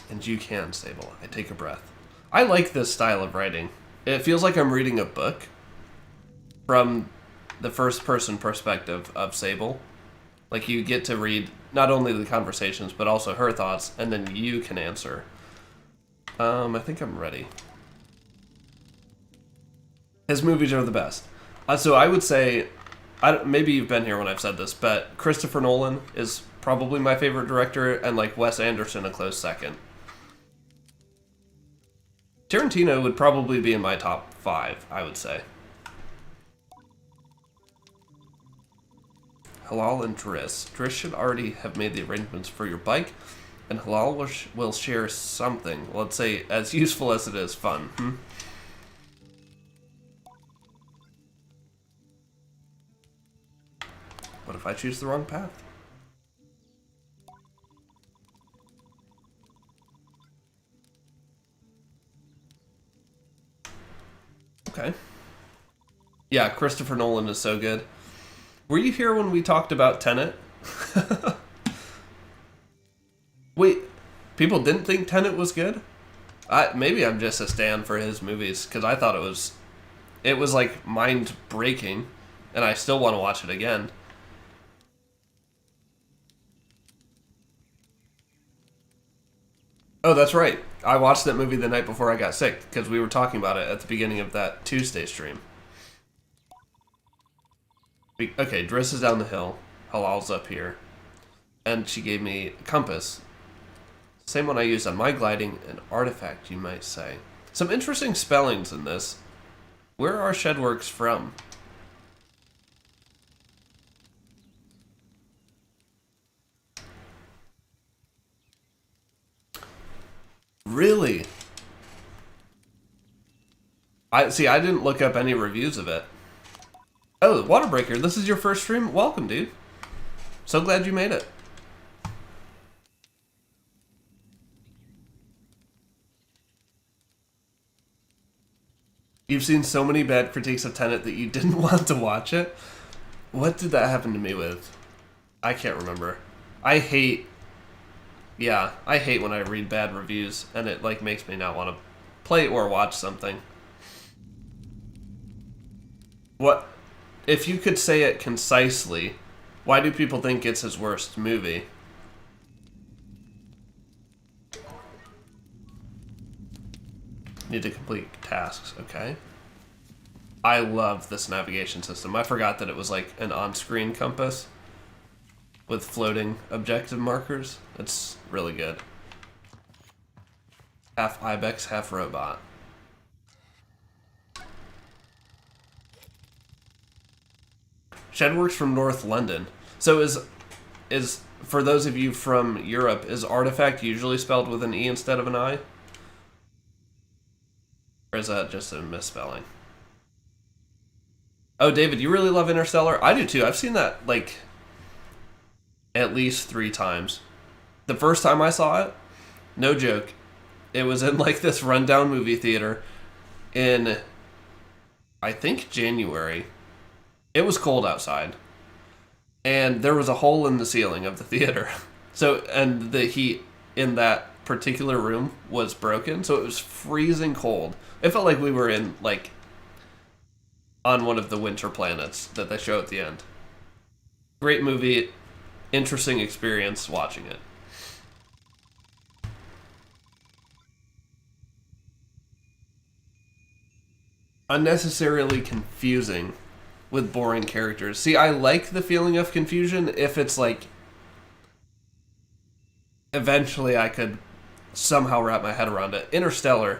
And you can, Sable. I take a breath. I like this style of writing. It feels like I'm reading a book from the first person perspective of Sable. Like you get to read not only the conversations, but also her thoughts, and then you can answer. I think I'm ready. His movies are the best. So I would say, maybe you've been here when I've said this, but Christopher Nolan is probably my favorite director, and like Wes Anderson a close second. Tarantino would probably be in my top 5, I would say. Halal and Driss. Driss should already have made the arrangements for your bike, and Halal will share something, let's say, as useful as it is fun. What if I choose the wrong path? Okay. Yeah, Christopher Nolan is so good. Were you here when we talked about Tenet? Wait, people didn't think Tenet was good? Maybe I'm just a stan for his movies, because I thought it was like mind-breaking, and I still want to watch it again. Oh, that's right. I watched that movie the night before I got sick, because we were talking about it at the beginning of that Tuesday stream. Okay, Driss is down the hill. Halal's up here. And she gave me a compass. Same one I used on my gliding, an artifact, you might say. Some interesting spellings in this. Where are Shedworks from? Really? I didn't look up any reviews of it. Oh, Waterbreaker, this is your first stream? Welcome, dude. So glad you made it. You've seen so many bad critiques of Tenet that you didn't want to watch it? What did that happen to me with? I can't remember. I hate when I read bad reviews and it like makes me not want to play or watch something. What? If you could say it concisely, why do people think it's his worst movie? Need to complete tasks, okay. I love this navigation system. I forgot that it was like an on-screen compass with floating objective markers. It's really good. Half ibex, half robot. Shedworks from North London. So is for those of you from Europe, is artifact usually spelled with an E instead of an I? Or is that just a misspelling? Oh, David, you really love Interstellar? I do too. I've seen that like at least 3 times. The first time I saw it, no joke, it was in like this rundown movie theater in, I think, January. It was cold outside. And there was a hole in the ceiling of the theater. So, and the heat in that particular room was broken, so it was freezing cold. It felt like we were in, like, on one of the winter planets that they show at the end. Great movie, interesting experience watching it. Unnecessarily confusing with boring characters. See, I like the feeling of confusion if it's like eventually I could somehow wrap my head around it. Interstellar,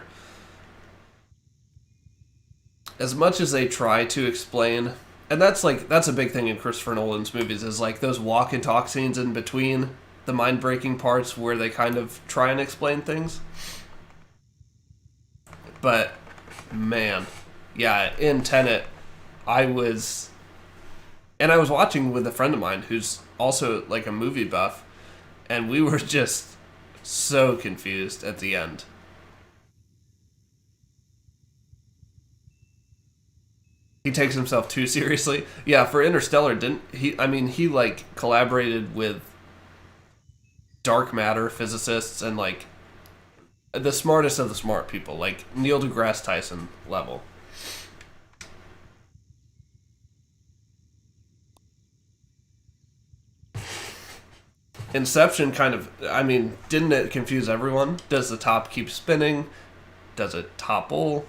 as much as they try to explain, and that's a big thing in Christopher Nolan's movies, is like those walk and talk scenes in between the mind-breaking parts where they kind of try and explain things. But man, yeah, in Tenet, I was watching with a friend of mine who's also like a movie buff, and we were just so confused at the end. He takes himself too seriously. Yeah, for Interstellar, didn't he? I mean, he like collaborated with dark matter physicists and like the smartest of the smart people, like Neil deGrasse Tyson level. Inception kind of, I mean, didn't it confuse everyone? Does the top keep spinning? Does it topple?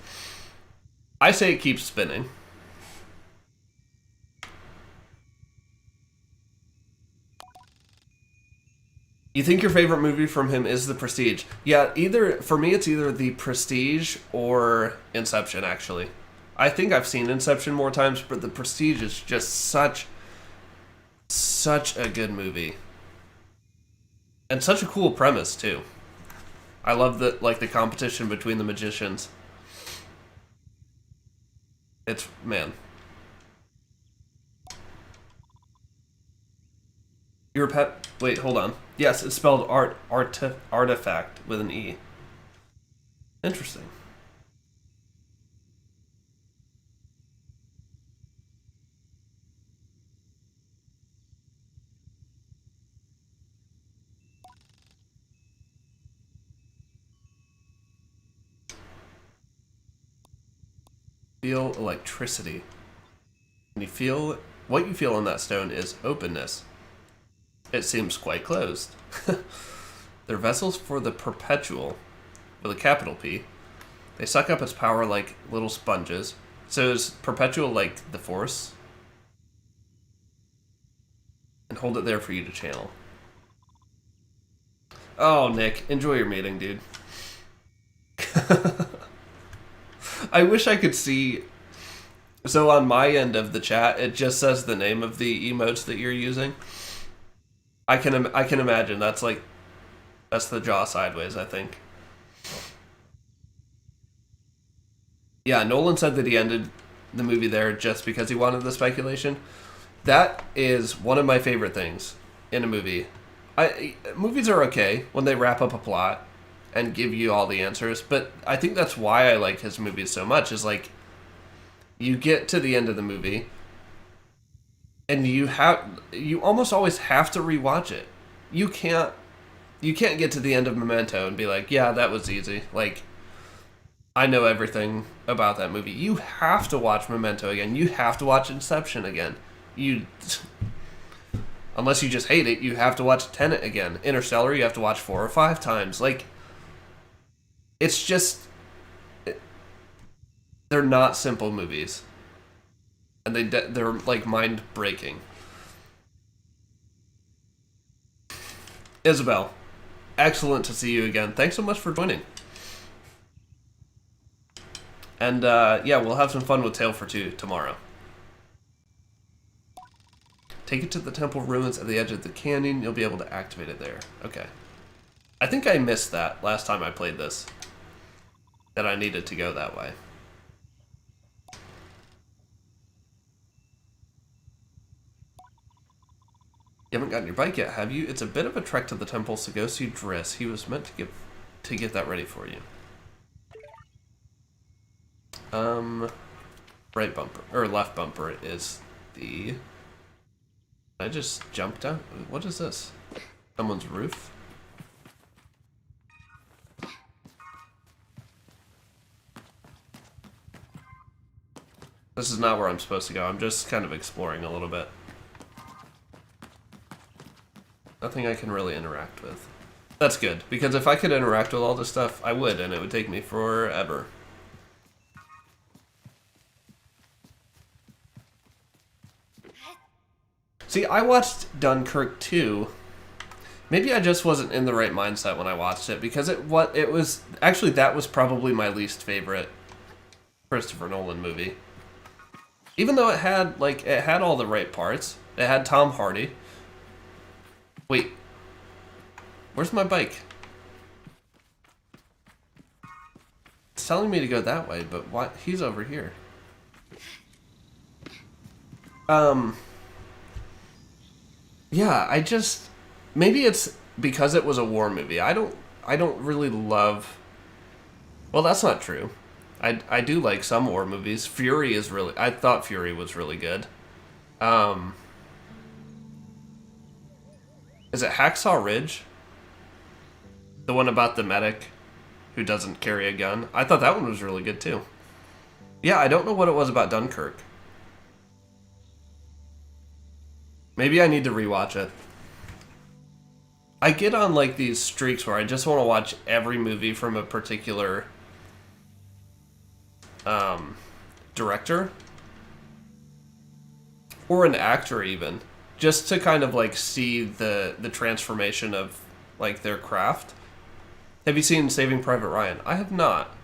I say it keeps spinning. You think your favorite movie from him is The Prestige? Yeah, for me it's either The Prestige or Inception, actually. I think I've seen Inception more times, but The Prestige is just such a good movie. And such a cool premise, too. I love the competition between the magicians. It's, man. Your pet... Wait, hold on. Yes, it's spelled artifact with an E. Interesting. Feel electricity. And what you feel on that stone is openness. It seems quite closed. They're vessels for the perpetual, with a capital P. They suck up its power like little sponges. So is perpetual like the force? And hold it there for you to channel. Oh, Nick, enjoy your meeting, dude. I wish I could see... So on my end of the chat, it just says the name of the emotes that you're using. I can imagine that's the jaw sideways, I think. Yeah, Nolan said that he ended the movie there just because he wanted the speculation. That is one of my favorite things in a movie. Movies are okay when they wrap up a plot and give you all the answers, but I think that's why I like his movies so much, is like you get to the end of the movie and you almost always have to rewatch it. You can't get to the end of Memento and be like, yeah, that was easy. Like, I know everything about that movie. You have to watch Memento again. You have to watch Inception again. Unless you just hate it, you have to watch Tenet again. Interstellar, you have to watch 4 or 5 times. Like, it's just... They're not simple movies. and they're like mind breaking. Isabel, excellent to see you again. Thanks so much for joining. And yeah, we'll have some fun with Tale for Two tomorrow. Take it to the temple ruins at the edge of the canyon. You'll be able to activate it there. Okay. I think I missed that last time I played this. That I needed to go that way. You haven't gotten your bike yet, have you? It's a bit of a trek to the temple, so go see Driss. He was meant to get that ready for you. Right bumper, or left bumper is the... I just jumped down? What is this? Someone's roof? This is not where I'm supposed to go. I'm just kind of exploring a little bit. Nothing I can really interact with. That's good, because if I could interact with all this stuff, I would, and it would take me forever. See, I watched Dunkirk 2. Maybe I just wasn't in the right mindset when I watched it, because it was actually, that was probably my least favorite Christopher Nolan movie. Even though it had all the right parts. It had Tom Hardy. Wait. Where's my bike? It's telling me to go that way, but what? He's over here. Yeah, I just... Maybe it's because it was a war movie. I don't really love... Well, that's not true. I do like some war movies. Fury is really... I thought Fury was really good. Is it Hacksaw Ridge? The one about the medic who doesn't carry a gun? I thought that one was really good too. Yeah, I don't know what it was about Dunkirk. Maybe I need to rewatch it. I get on like these streaks where I just want to watch every movie from a particular director or an actor even, just to kind of like see the transformation of like their craft. Have you seen Saving Private Ryan? I have not.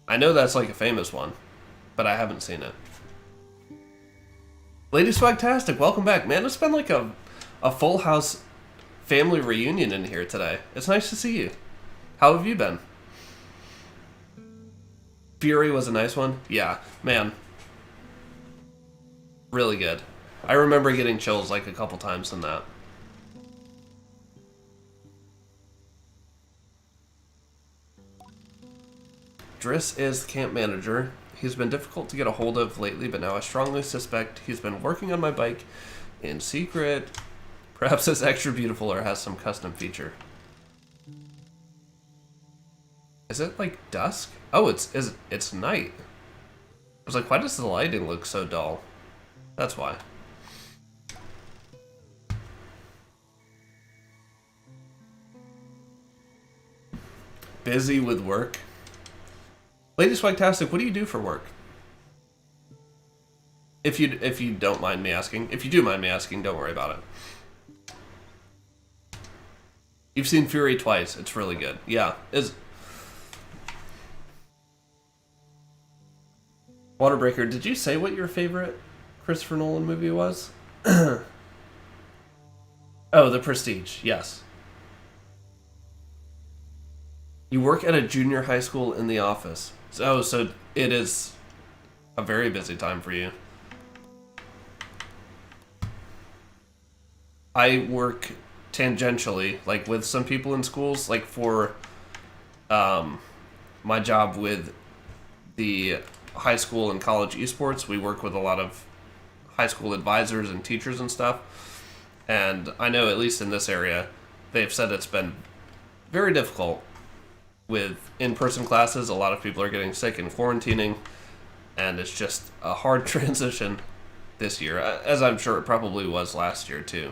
I know that's like a famous one, but I haven't seen it. Lady Swagtastic, welcome back. Man, it's been like a full house family reunion in here today. It's nice to see you. How have you been? Fury was a nice one? Yeah, man. Really good. I remember getting chills like a couple times in that. Driss is the camp manager. He's been difficult to get a hold of lately, but now I strongly suspect he's been working on my bike in secret. Perhaps it's extra beautiful or has some custom feature. Is it like dusk? Oh, it's night. I was like, why does the lighting look so dull? That's why. Busy with work. Lady Swagtastic, what do you do for work? If you don't mind me asking. If you do mind me asking, don't worry about it. You've seen Fury twice. It's really good. Yeah. Waterbreaker, did you say what your favorite Christopher Nolan movie was? Oh, The Prestige. Yes. You work at a junior high school in the office. So it is a very busy time for you. I work tangentially, like with some people in schools, like for my job with the high school and college esports. We work with a lot of high school advisors and teachers and stuff. And I know, at least in this area, they've said it's been very difficult with in-person classes. A lot of people are getting sick and quarantining, and it's just a hard transition this year, as I'm sure it probably was last year too.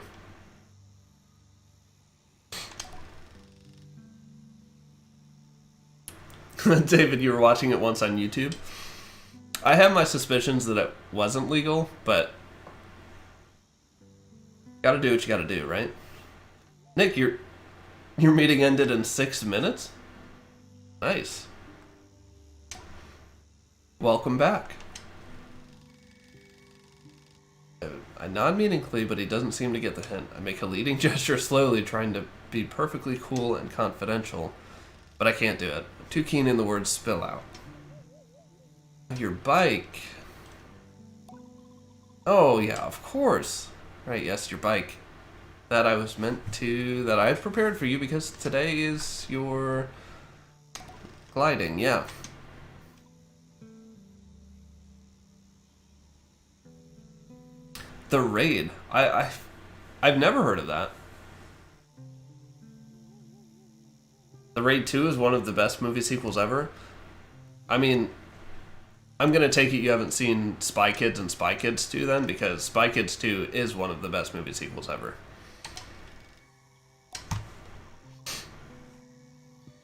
David, you were watching it once on YouTube? I have my suspicions that it wasn't legal, but gotta do what you gotta do, right? Nick, your meeting ended in 6 minutes? Nice. Welcome back. I nod meaningfully, but he doesn't seem to get the hint. I make a leading gesture slowly, trying to be perfectly cool and confidential, but I can't do it. I'm too keen in the words spill out. Your bike. Oh, yeah, of course. Right, yes, your bike. That I prepared for you because today is your gliding, yeah. The Raid. I've never heard of that. The Raid 2 is one of the best movie sequels ever. I mean, I'm gonna take it you haven't seen Spy Kids and Spy Kids 2 then, because Spy Kids 2 is one of the best movie sequels ever.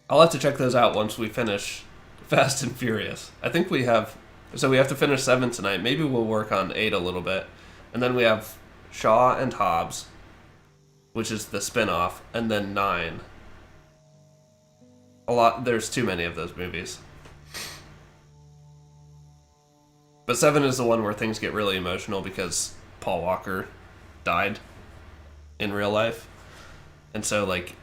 I'll have to check those out once we finish Fast and Furious. I think we have to finish 7 tonight. Maybe we'll work on 8 a little bit. And then we have Shaw and Hobbs, which is the spin-off, and then 9. There's too many of those movies. But 7 is the one where things get really emotional because Paul Walker died in real life. And so, like,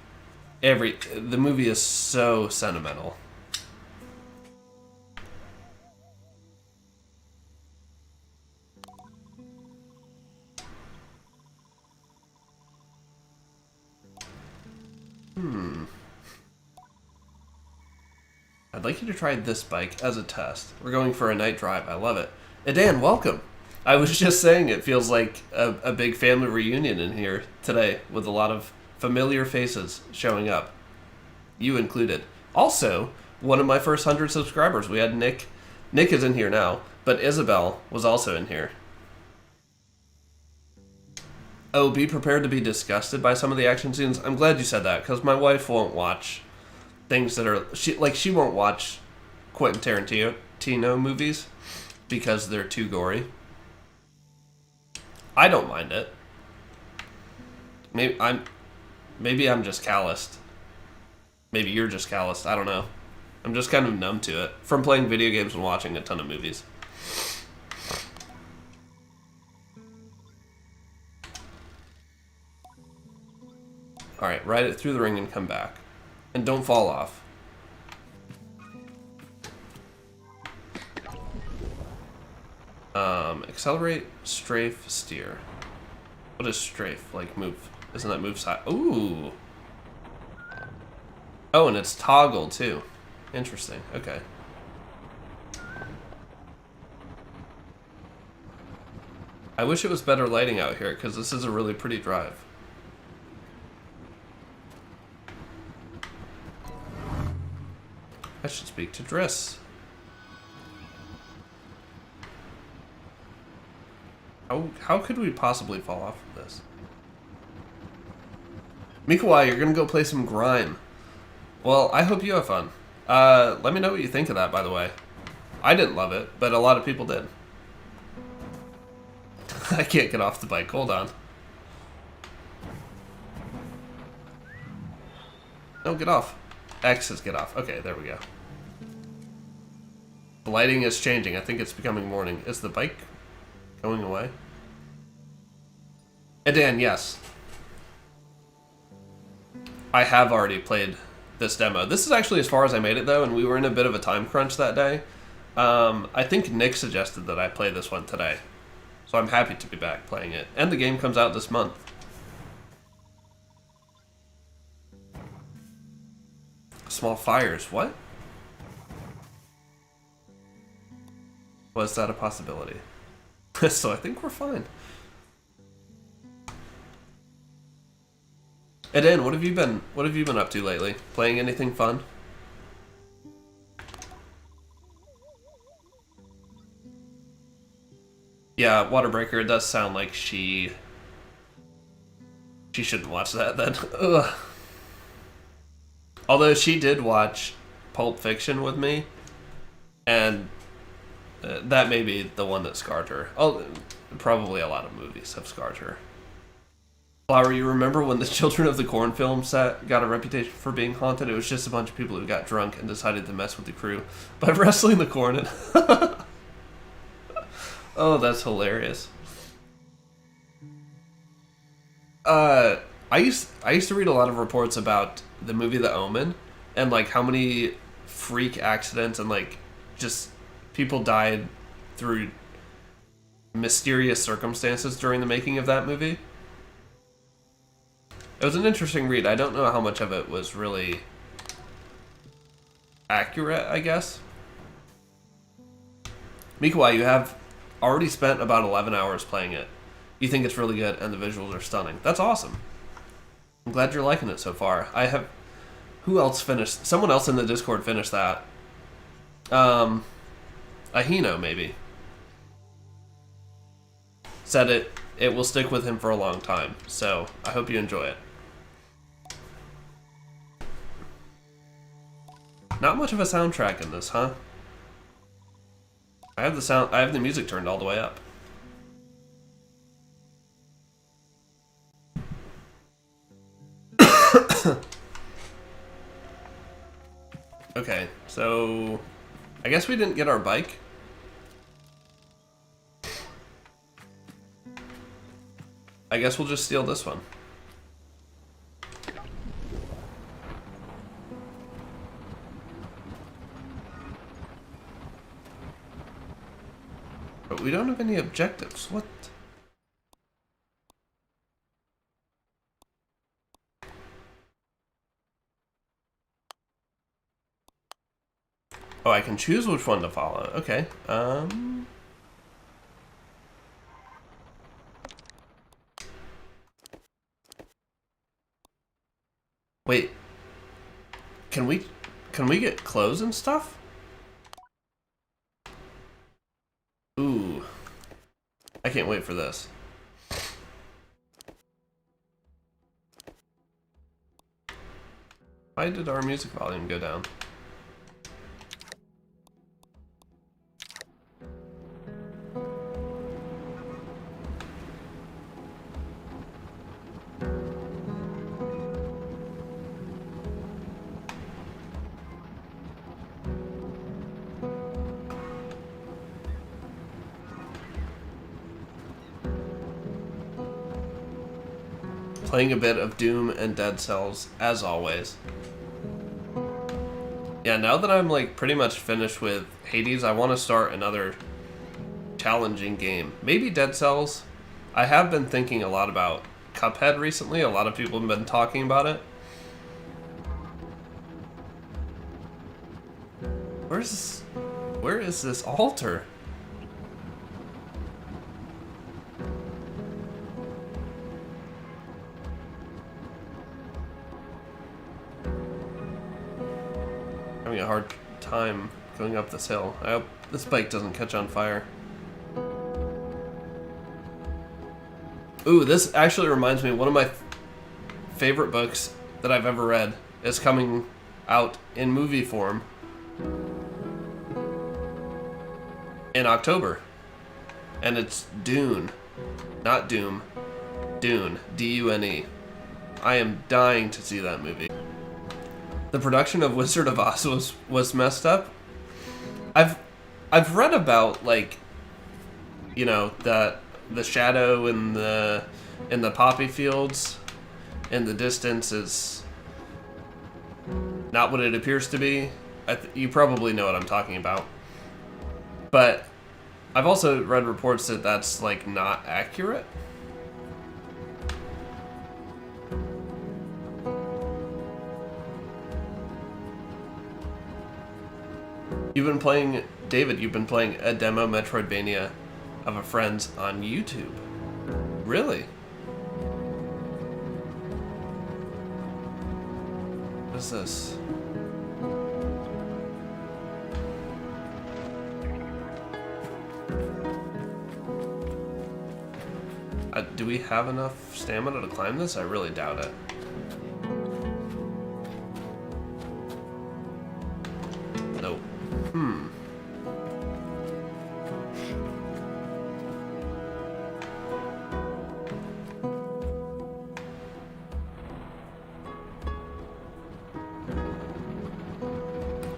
the movie is so sentimental. I'd like you to try this bike as a test. We're going for a night drive. I love it. Dan, welcome. I was just saying it feels like a big family reunion in here today with a lot of familiar faces showing up. You included. Also, one of my first 100 subscribers. We had Nick. Nick is in here now, but Isabel was also in here. Oh, be prepared to be disgusted by some of the action scenes. I'm glad you said that, because my wife won't watch things that are... She won't watch Quentin Tarantino movies because they're too gory. I don't mind it. Maybe I'm just calloused. Maybe you're just calloused. I don't know. I'm just kind of numb to it from playing video games and watching a ton of movies. Alright, ride it through the ring and come back. And don't fall off. Accelerate, strafe, steer. What is strafe? Like move. Isn't that move side? Ooh. Oh, and it's toggle too. Interesting. Okay. I wish it was better lighting out here, because this is a really pretty drive. I should speak to Driss. How could we possibly fall off of this? Mikawai, you're gonna go play some Grime. Well, I hope you have fun. Let me know what you think of that, by the way. I didn't love it, but a lot of people did. I can't get off the bike. Hold on. No, get off. X is get off. Okay, there we go. The lighting is changing. I think it's becoming morning. Is the bike going away? Dan, yes. I have already played this demo. This is actually as far as I made it, though, and we were in a bit of a time crunch that day. I think Nick suggested that I play this one today. So I'm happy to be back playing it. And the game comes out this month. Small fires, what? Was that a possibility? So I think we're fine. Eden, what have you been up to lately? Playing anything fun? Yeah, Waterbreaker, it does sound like she shouldn't watch that then. Ugh. Although she did watch Pulp Fiction with me, and That may be the one that scarred her. Oh, probably a lot of movies have scarred her. Flower, you remember when the Children of the Corn film set got a reputation for being haunted? It was just a bunch of people who got drunk and decided to mess with the crew by wrestling the corn. Oh, that's hilarious. I used to read a lot of reports about the movie The Omen and like how many freak accidents and like just people died through mysterious circumstances during the making of that movie. It was an interesting read. I don't know how much of it was really accurate, I guess. Mikuwa, you have already spent about 11 hours playing it. You think it's really good and the visuals are stunning. That's awesome. I'm glad you're liking it so far. I have... Who else finished? Someone else in the Discord finished that. Ahino, maybe. Said it will stick with him for a long time. So, I hope you enjoy it. Not much of a soundtrack in this, huh? I have the music turned all the way up. Okay, so I guess we didn't get our bike. I guess we'll just steal this one. But we don't have any objectives. What? Oh, I can choose which one to follow. Okay. Wait. Can we get clothes and stuff? Ooh. I can't wait for this. Why did our music volume go down? Playing a bit of Doom and Dead Cells, as always. Yeah, now that I'm like pretty much finished with Hades, I want to start another challenging game. Maybe Dead Cells. I have been thinking a lot about Cuphead recently. A lot of people have been talking about it. Where is this altar? Having a hard time going up this hill. I hope this bike doesn't catch on fire. Ooh, this actually reminds me, one of my favorite books that I've ever read is coming out in movie form in October. And it's Dune. Not Doom. Dune. D-U-N-E. I am dying to see that movie. The production of Wizard of Oz was messed up. I've read about, like, you know, the shadow in the poppy fields in the distance is not what it appears to be. You probably know what I'm talking about. But I've also read reports that that's, like, not accurate. David, you've been playing a demo Metroidvania of a friend's on YouTube. Really? What is this? Do we have enough stamina to climb this? I really doubt it. Nope.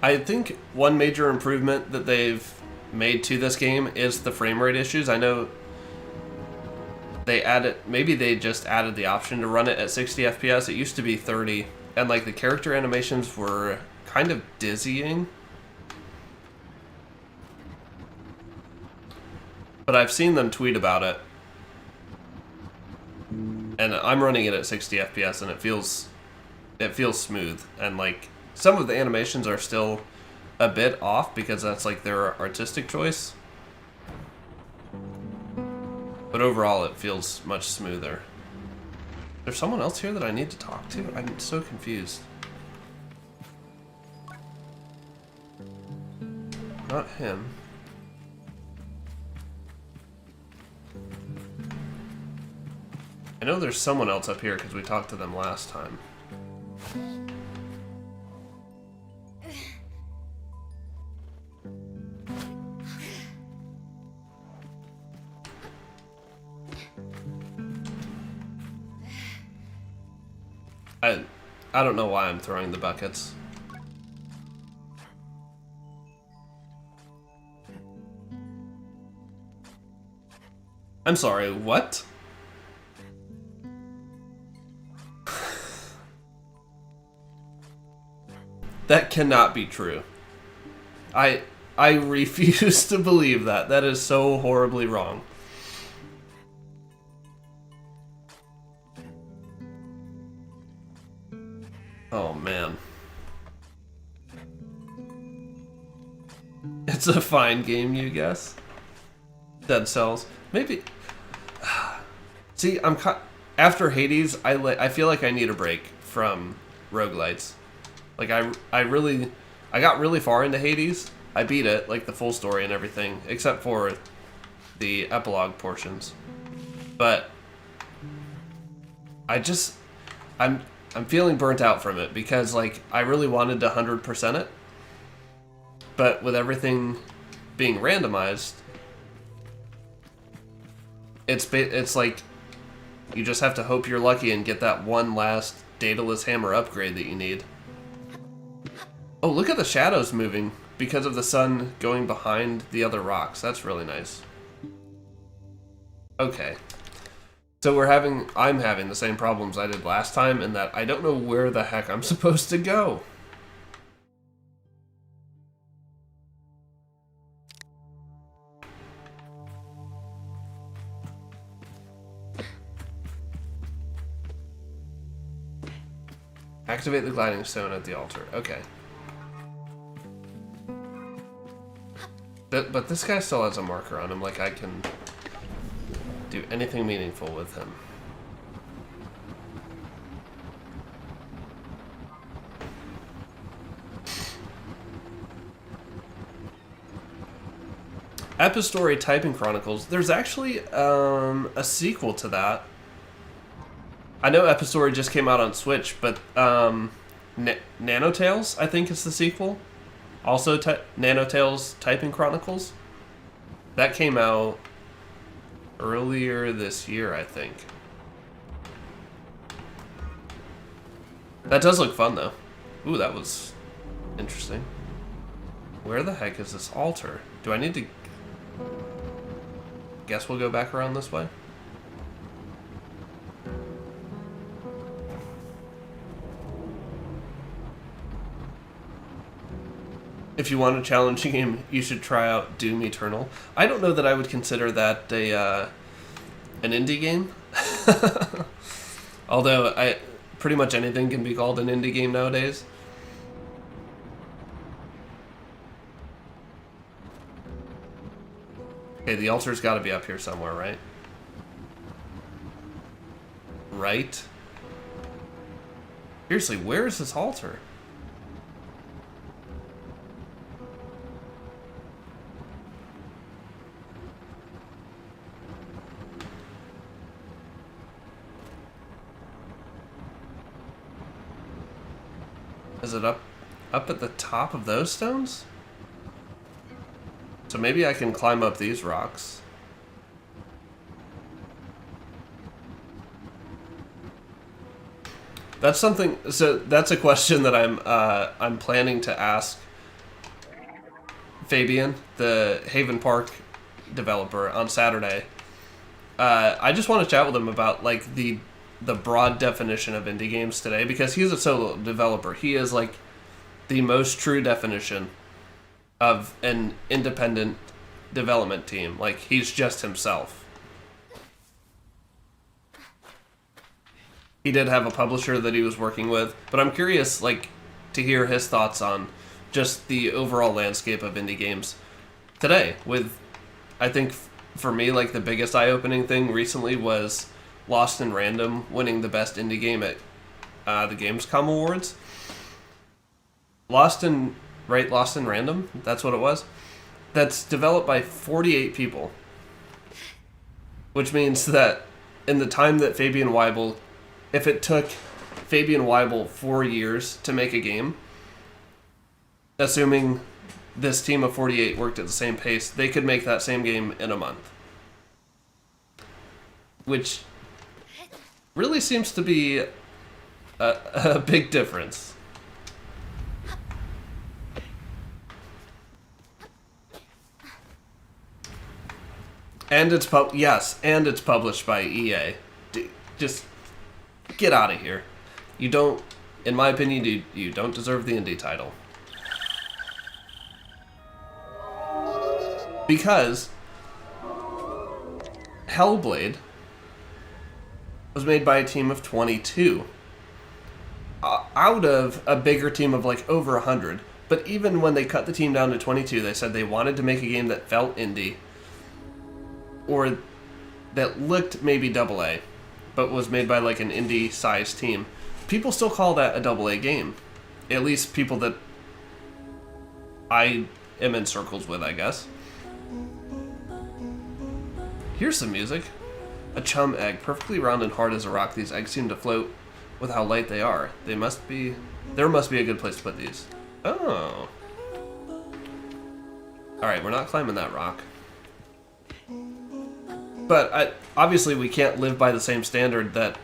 I think one major improvement that they've made to this game is the frame rate issues. I know they added, maybe they just added the option to run it at 60 FPS. It used to be 30, and like the character animations were kind of dizzying. But I've seen them tweet about it, and I'm running it at 60 FPS, and it feels smooth. And like some of the animations are still a bit off because that's like their artistic choice, but overall it feels much smoother. There's someone else here that I need to talk to? I'm so confused. Not him. I know there's someone else up here because we talked to them last time. I don't know why I'm throwing the buckets. I'm sorry, what? That cannot be true. I refuse to believe that. That is so horribly wrong. Oh man. It's a fine game, you guess? Dead Cells. Maybe. See, after Hades, I feel like I need a break from roguelites. Like I got really far into Hades. I beat it, like the full story and everything, except for the epilogue portions. But I'm feeling burnt out from it because like I really wanted to 100% it, but with everything being randomized, it's like you just have to hope you're lucky and get that one last Daedalus hammer upgrade that you need. Oh, look at the shadows moving because of the sun going behind the other rocks. That's really nice. Okay. So I'm having the same problems I did last time in that I don't know where the heck I'm supposed to go. Activate the gliding stone at the altar. Okay. But this guy still has a marker on him, like I can do anything meaningful with him. Epistory Typing Chronicles. There's actually a sequel to that. I know Epistory just came out on Switch, but Nanotales, I think, is the sequel. Also, Nanotales Typing Chronicles. That came out earlier this year, I think. That does look fun, though. Ooh, that was interesting. Where the heck is this altar? Do I need to... Guess we'll go back around this way? If you want a challenging game, you should try out Doom Eternal. I don't know that I would consider that an indie game. Although pretty much anything can be called an indie game nowadays. Okay, the altar's got to be up here somewhere, right? Right? Seriously, where is this altar? Is it up at the top of those stones? So maybe I can climb up these rocks. That's something. So that's a question that I'm planning to ask Fabian, the Haven Park developer, on Saturday. I just want to chat with him about like the broad definition of indie games today, because he's a solo developer. He is like the most true definition of an independent development team. Like, he's just himself. He did have a publisher that he was working with, but I'm curious, like, to hear his thoughts on just the overall landscape of indie games today. With, I think, for me, like, the biggest eye-opening thing recently was Lost in Random winning the best indie game at the Gamescom Awards. Lost in Random, that's what it was. That's developed by 48 people. Which means that in the time that Fabian Weibel, if it took Fabian Weibel 4 years to make a game, assuming this team of 48 worked at the same pace, they could make that same game in a month. Which really seems to be a big difference. And it's published by EA. Just get out of here. You don't, in my opinion, you don't deserve the indie title. Because Hellblade was made by a team of 22 out of a bigger team of like over 100. But even when they cut the team down to 22, they said they wanted to make a game that felt indie, or that looked maybe AA, but was made by like an indie-sized team. People still call that a AA game. At least people that I am in circles with, I guess. Here's some music. A chum egg, perfectly round and hard as a rock. These eggs seem to float with how light they are. There must be a good place to put these. Oh. Alright, we're not climbing that rock. But obviously we can't live by the same standard that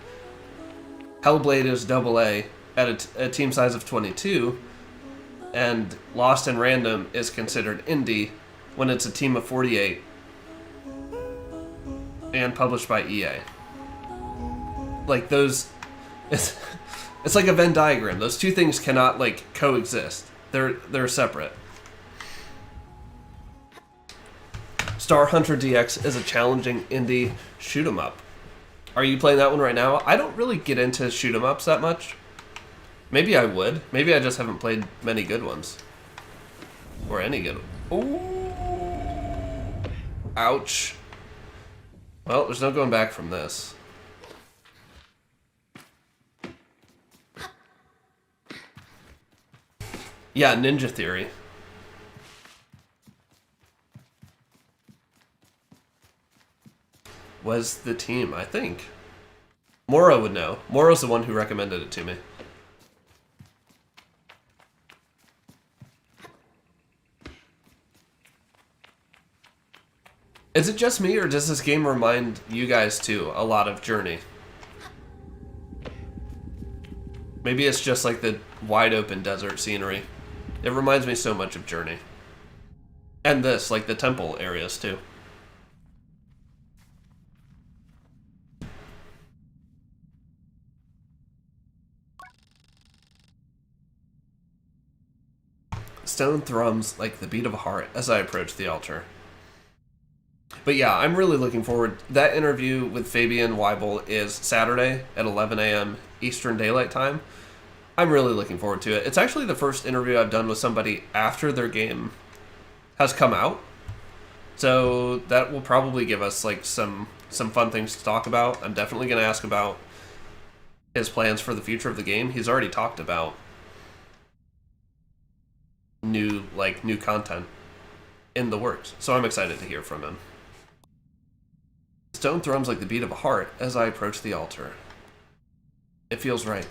Hellblade is AA at a team size of 22, and Lost in Random is considered indie when it's a team of 48 and published by EA. Like, those... It's like a Venn diagram. Those two things cannot, like, coexist. They're separate. Star Hunter DX is a challenging indie shoot-'em-up. Are you playing that one right now? I don't really get into shoot-'em-ups that much. Maybe I would. Maybe I just haven't played many good ones. Or any good one. Ooh. Ouch. Well, there's no going back from this. Yeah, Ninja Theory. Was the team, I think. Moro would know. Moro's the one who recommended it to me. Is it just me, or does this game remind you guys too a lot of Journey? Maybe it's just like the wide open desert scenery. It reminds me so much of Journey. And this, like the temple areas too. Stone thrums like the beat of a heart as I approach the altar. But yeah, I'm really looking forward. That interview with Fabian Weibel is Saturday at 11 a.m. Eastern Daylight Time. I'm really looking forward to it. It's actually the first interview I've done with somebody after their game has come out. So that will probably give us like some fun things to talk about. I'm definitely going to ask about his plans for the future of the game. He's already talked about new content in the works. So I'm excited to hear from him. Stone thrums like the beat of a heart as I approach the altar. It feels right.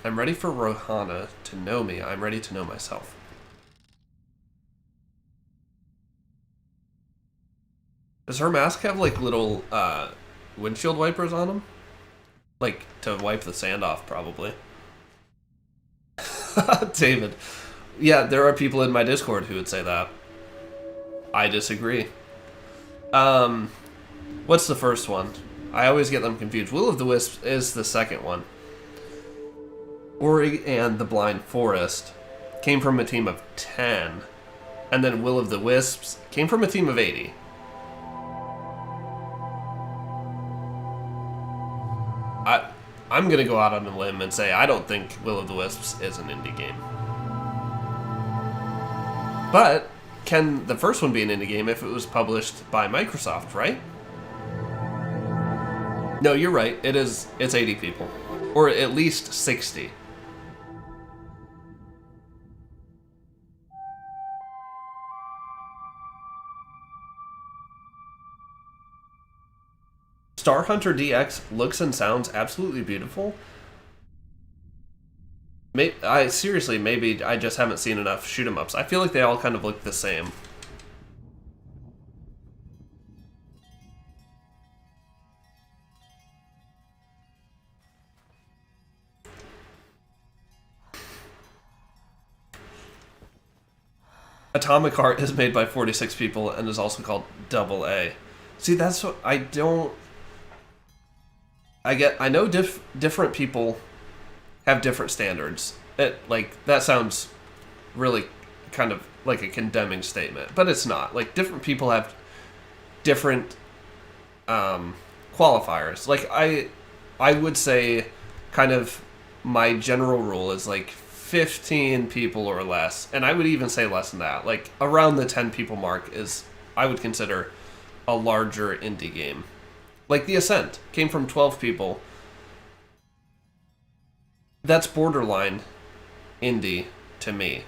I'm ready for Rohana to know me. I'm ready to know myself. Does her mask have like little windshield wipers on them? Like to wipe the sand off, probably. David, Yeah, there are people in my Discord who would say that. I disagree. What's the first one? I always get them confused. Will of the Wisps is the second one. Ori and the Blind Forest came from a team of 10. And then Will of the Wisps came from a team of 80. I'm going to go out on a limb and say I don't think Will of the Wisps is an indie game. But can the first one be an indie game if it was published by Microsoft, right? No, you're right. It's 80 people. Or at least 60. Star Hunter DX looks and sounds absolutely beautiful. Maybe I just haven't seen enough shoot 'em ups. I feel like they all kind of look the same. Atomic Heart is made by 46 people and is also called Double A. See, that's what I don't. I know different people have different standards. That sounds really kind of like a condemning statement, but it's not. Like, different people have different qualifiers. Like, I would say kind of my general rule is like 15 people or less, and I would even say less than that. Like, around the 10 people mark is, I would consider, a larger indie game. Like The Ascent came from 12 people. That's borderline indie to me.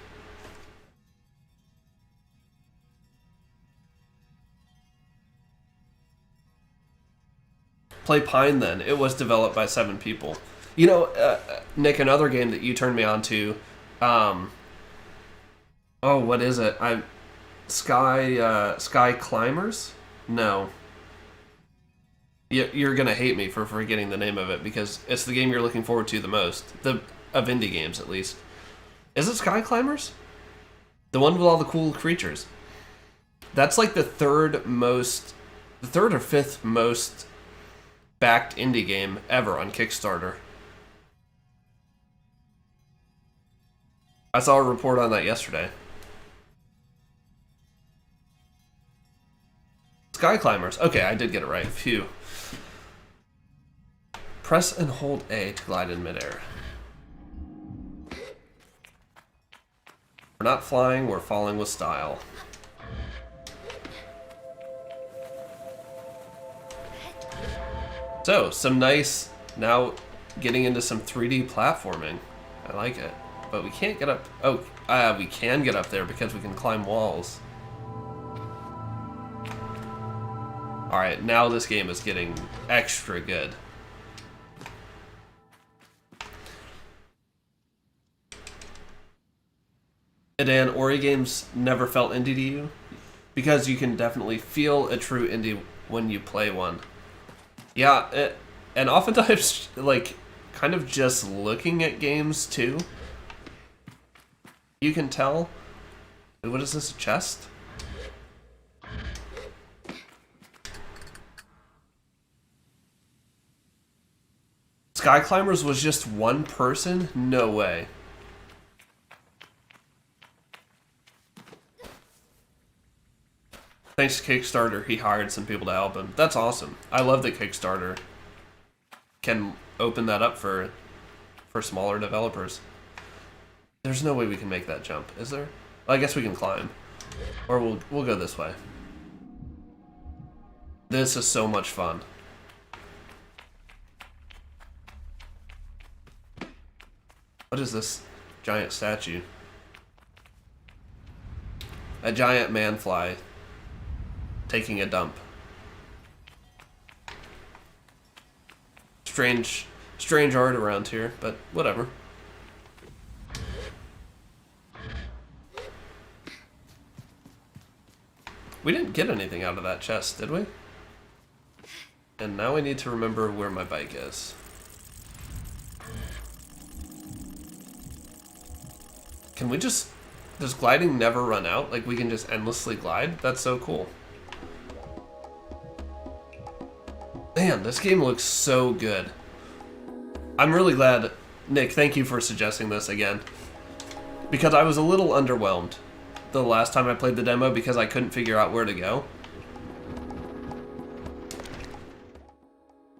Play Pine then. It was developed by 7 people. You know, Nick, another game that you turned me on to, what is it? Sky Climbers? No. You're gonna hate me for forgetting the name of it because it's the game you're looking forward to the most. Of indie games, at least. Is it Sky Climbers? The one with all the cool creatures. That's like the third or fifth most backed indie game ever on Kickstarter. I saw a report on that yesterday. Sky Climbers. Okay, I did get it right. Phew. Press and hold A to glide in midair. We're not flying, we're falling with style. So, some nice, now getting into some 3D platforming. I like it. But we can't get up, we can get up there because we can climb walls. Alright, now this game is getting extra good. Dan, Ori games never felt indie to you? Because you can definitely feel a true indie when you play one. Yeah, and oftentimes, like, kind of just looking at games, too. You can tell. What is this, a chest? Sky Climbers was just one person? No way. Thanks to Kickstarter, he hired some people to help him. That's awesome. I love that Kickstarter can open that up for smaller developers. There's no way we can make that jump, is there? Well, I guess we can climb. Or we'll go this way. This is so much fun. What is this giant statue? A giant man-fly taking a dump. Strange art around here, but whatever. We didn't get anything out of that chest, did we? And now I need to remember where my bike is. Can we just Does gliding never run out? Like, we can just endlessly glide? That's so cool. Man, this game looks so good. I'm really glad. Nick, thank you for suggesting this again. Because I was a little underwhelmed the last time I played the demo because I couldn't figure out where to go.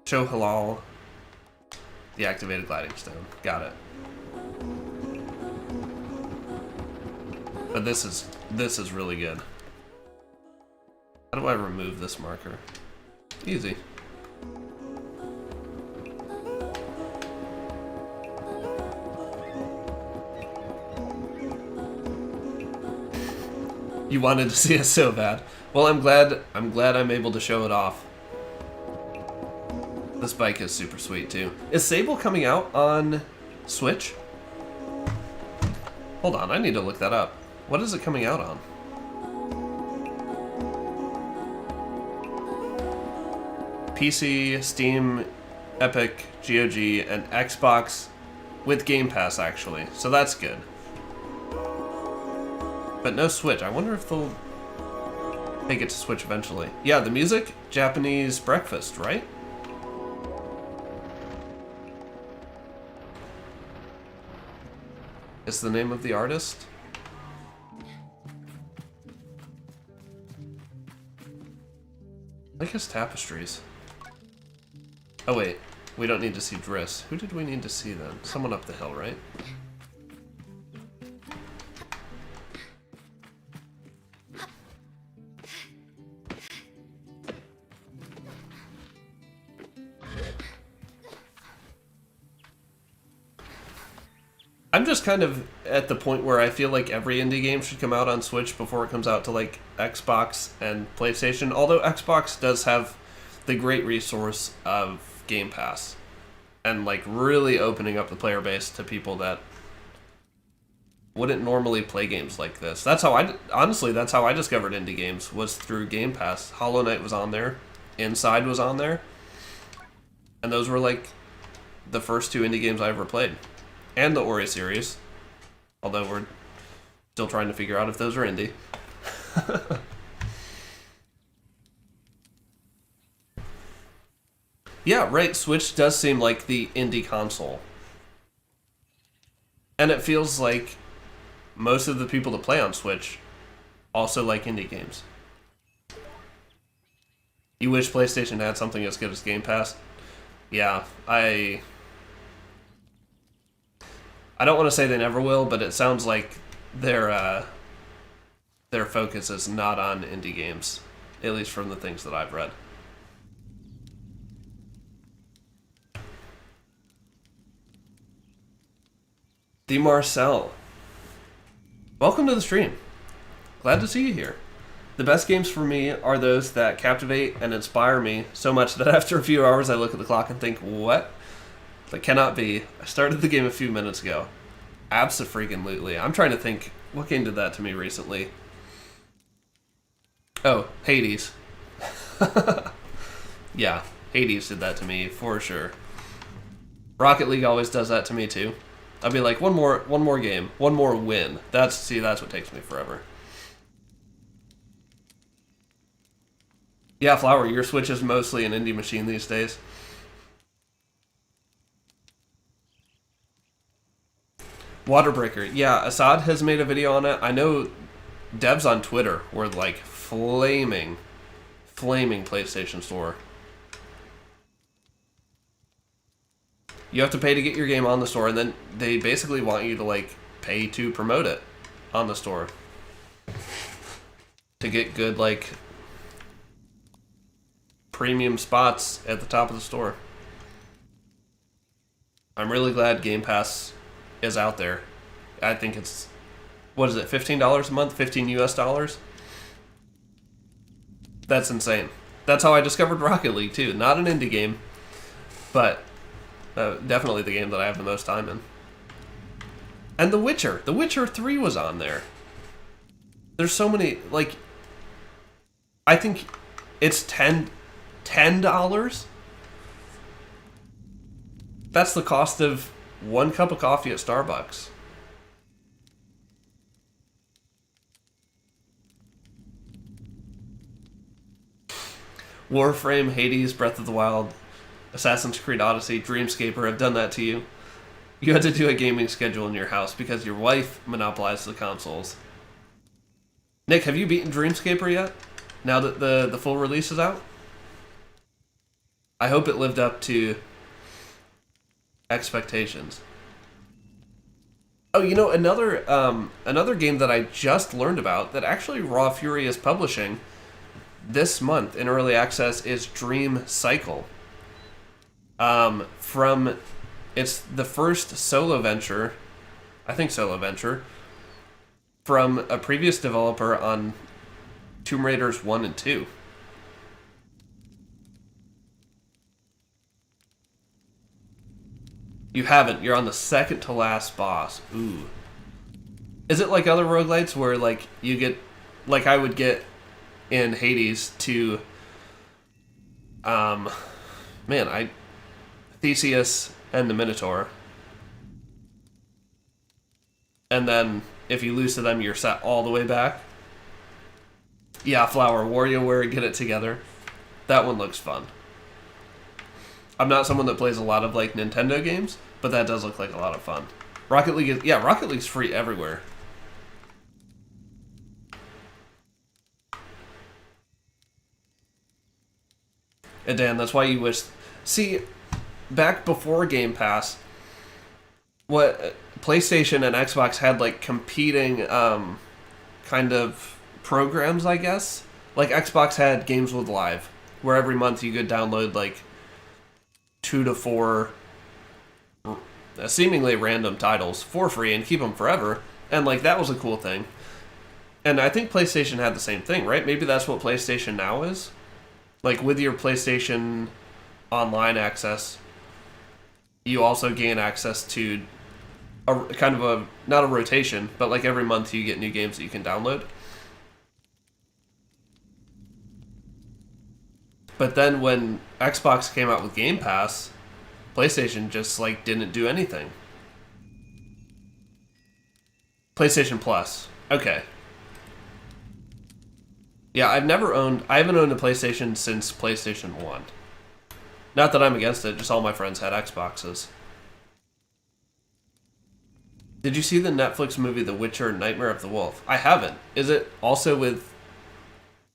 Show Halal the activated gliding stone. Got it. But this is really good. How do I remove this marker? Easy. You wanted to see it so bad. Well, I'm glad I'm able to show it off. This bike is super sweet too. Is Sable coming out on Switch? Hold on, I need to look that up. What is it coming out on? PC, Steam, Epic, GOG, and Xbox with Game Pass actually. So that's good. But no Switch. I wonder if they'll make it to Switch eventually. Yeah, the music, Japanese Breakfast, right? Is the name of the artist? I guess Tapestries. Oh wait, we don't need to see Driss. Who did we need to see then? Someone up the hill, right? I'm just kind of at the point where I feel like every indie game should come out on Switch before it comes out to like Xbox and PlayStation. Although Xbox does have the great resource of Game Pass and like really opening up the player base to people that wouldn't normally play games like this. That's how honestly, that's how I discovered indie games, was through Game Pass. Hollow Knight was on there, Inside was on there, and those were like the first two indie games I ever played. And the Ori series, although we're still trying to figure out if those are indie. Yeah, right, Switch does seem like the indie console. And it feels like most of the people that play on Switch also like indie games. You wish PlayStation had something as good as Game Pass? Yeah, I don't want to say they never will, but it sounds like their focus is not on indie games, at least from the things that I've read. The Marcel. Welcome to the stream. Glad to see you here. The best games for me are those that captivate and inspire me so much that after a few hours I look at the clock and think, what? That cannot be. I started the game a few minutes ago. Abso-freaking-lutely. I'm trying to think, what game did that to me recently? Oh, Hades. Yeah, Hades did that to me, for sure. Rocket League always does that to me, too. I'll be like, one more game, one more win. That's what takes me forever. Yeah, Flower, your Switch is mostly an indie machine these days. Waterbreaker. Yeah, Assad has made a video on it. I know devs on Twitter were like flaming PlayStation Store. You have to pay to get your game on the store, and then they basically want you to like pay to promote it on the store to get good like premium spots at the top of the store. I'm really glad Game Pass is out there. I think it's, what is it, $15 a month? 15 US dollars? That's insane. That's how I discovered Rocket League too. Not an indie game, but definitely the game that I have the most time in. And The Witcher. The Witcher 3 was on there. There's so many, like, I think it's $10. That's the cost of one cup of coffee at Starbucks. Warframe, Hades, Breath of the Wild, Assassin's Creed Odyssey, Dreamscaper have done that to you. You had to do a gaming schedule in your house because your wife monopolized the consoles. Nick, have you beaten Dreamscaper yet? Now that the full release is out? I hope it lived up to expectations. Oh, you know, another game that I just learned about that actually Raw Fury is publishing this month in early access is Dream Cycle. It's the first solo venture, I think solo venture, from a previous developer on Tomb Raiders 1 and 2. You haven't. You're on the second to last boss. Ooh. Is it like other roguelites where, like, you get... Like I would get in Hades to... Theseus and the Minotaur. And then, if you lose to them, you're set all the way back. Yeah, Flower WarioWare, get it together. That one looks fun. I'm not someone that plays a lot of, like, Nintendo games, but that does look like a lot of fun. Rocket League is... Yeah, Rocket League's free everywhere. And Dan, that's why you wish... See, back before Game Pass, what PlayStation and Xbox had, like, competing, kind of programs, I guess. Like, Xbox had Games with Live, where every month you could download, like, 2 to 4 seemingly random titles for free and keep them forever. And, like, that was a cool thing. And I think PlayStation had the same thing, right? Maybe that's what PlayStation Now is. Like, with your PlayStation Online access, you also gain access to a kind of a, not a rotation, but like every month you get new games that you can download. But then when Xbox came out with Game Pass, PlayStation just, like, didn't do anything. PlayStation Plus. Okay. Yeah, I haven't owned a PlayStation since PlayStation 1. Not that I'm against it, just all my friends had Xboxes. Did you see the Netflix movie The Witcher: Nightmare of the Wolf? I haven't. Is it also with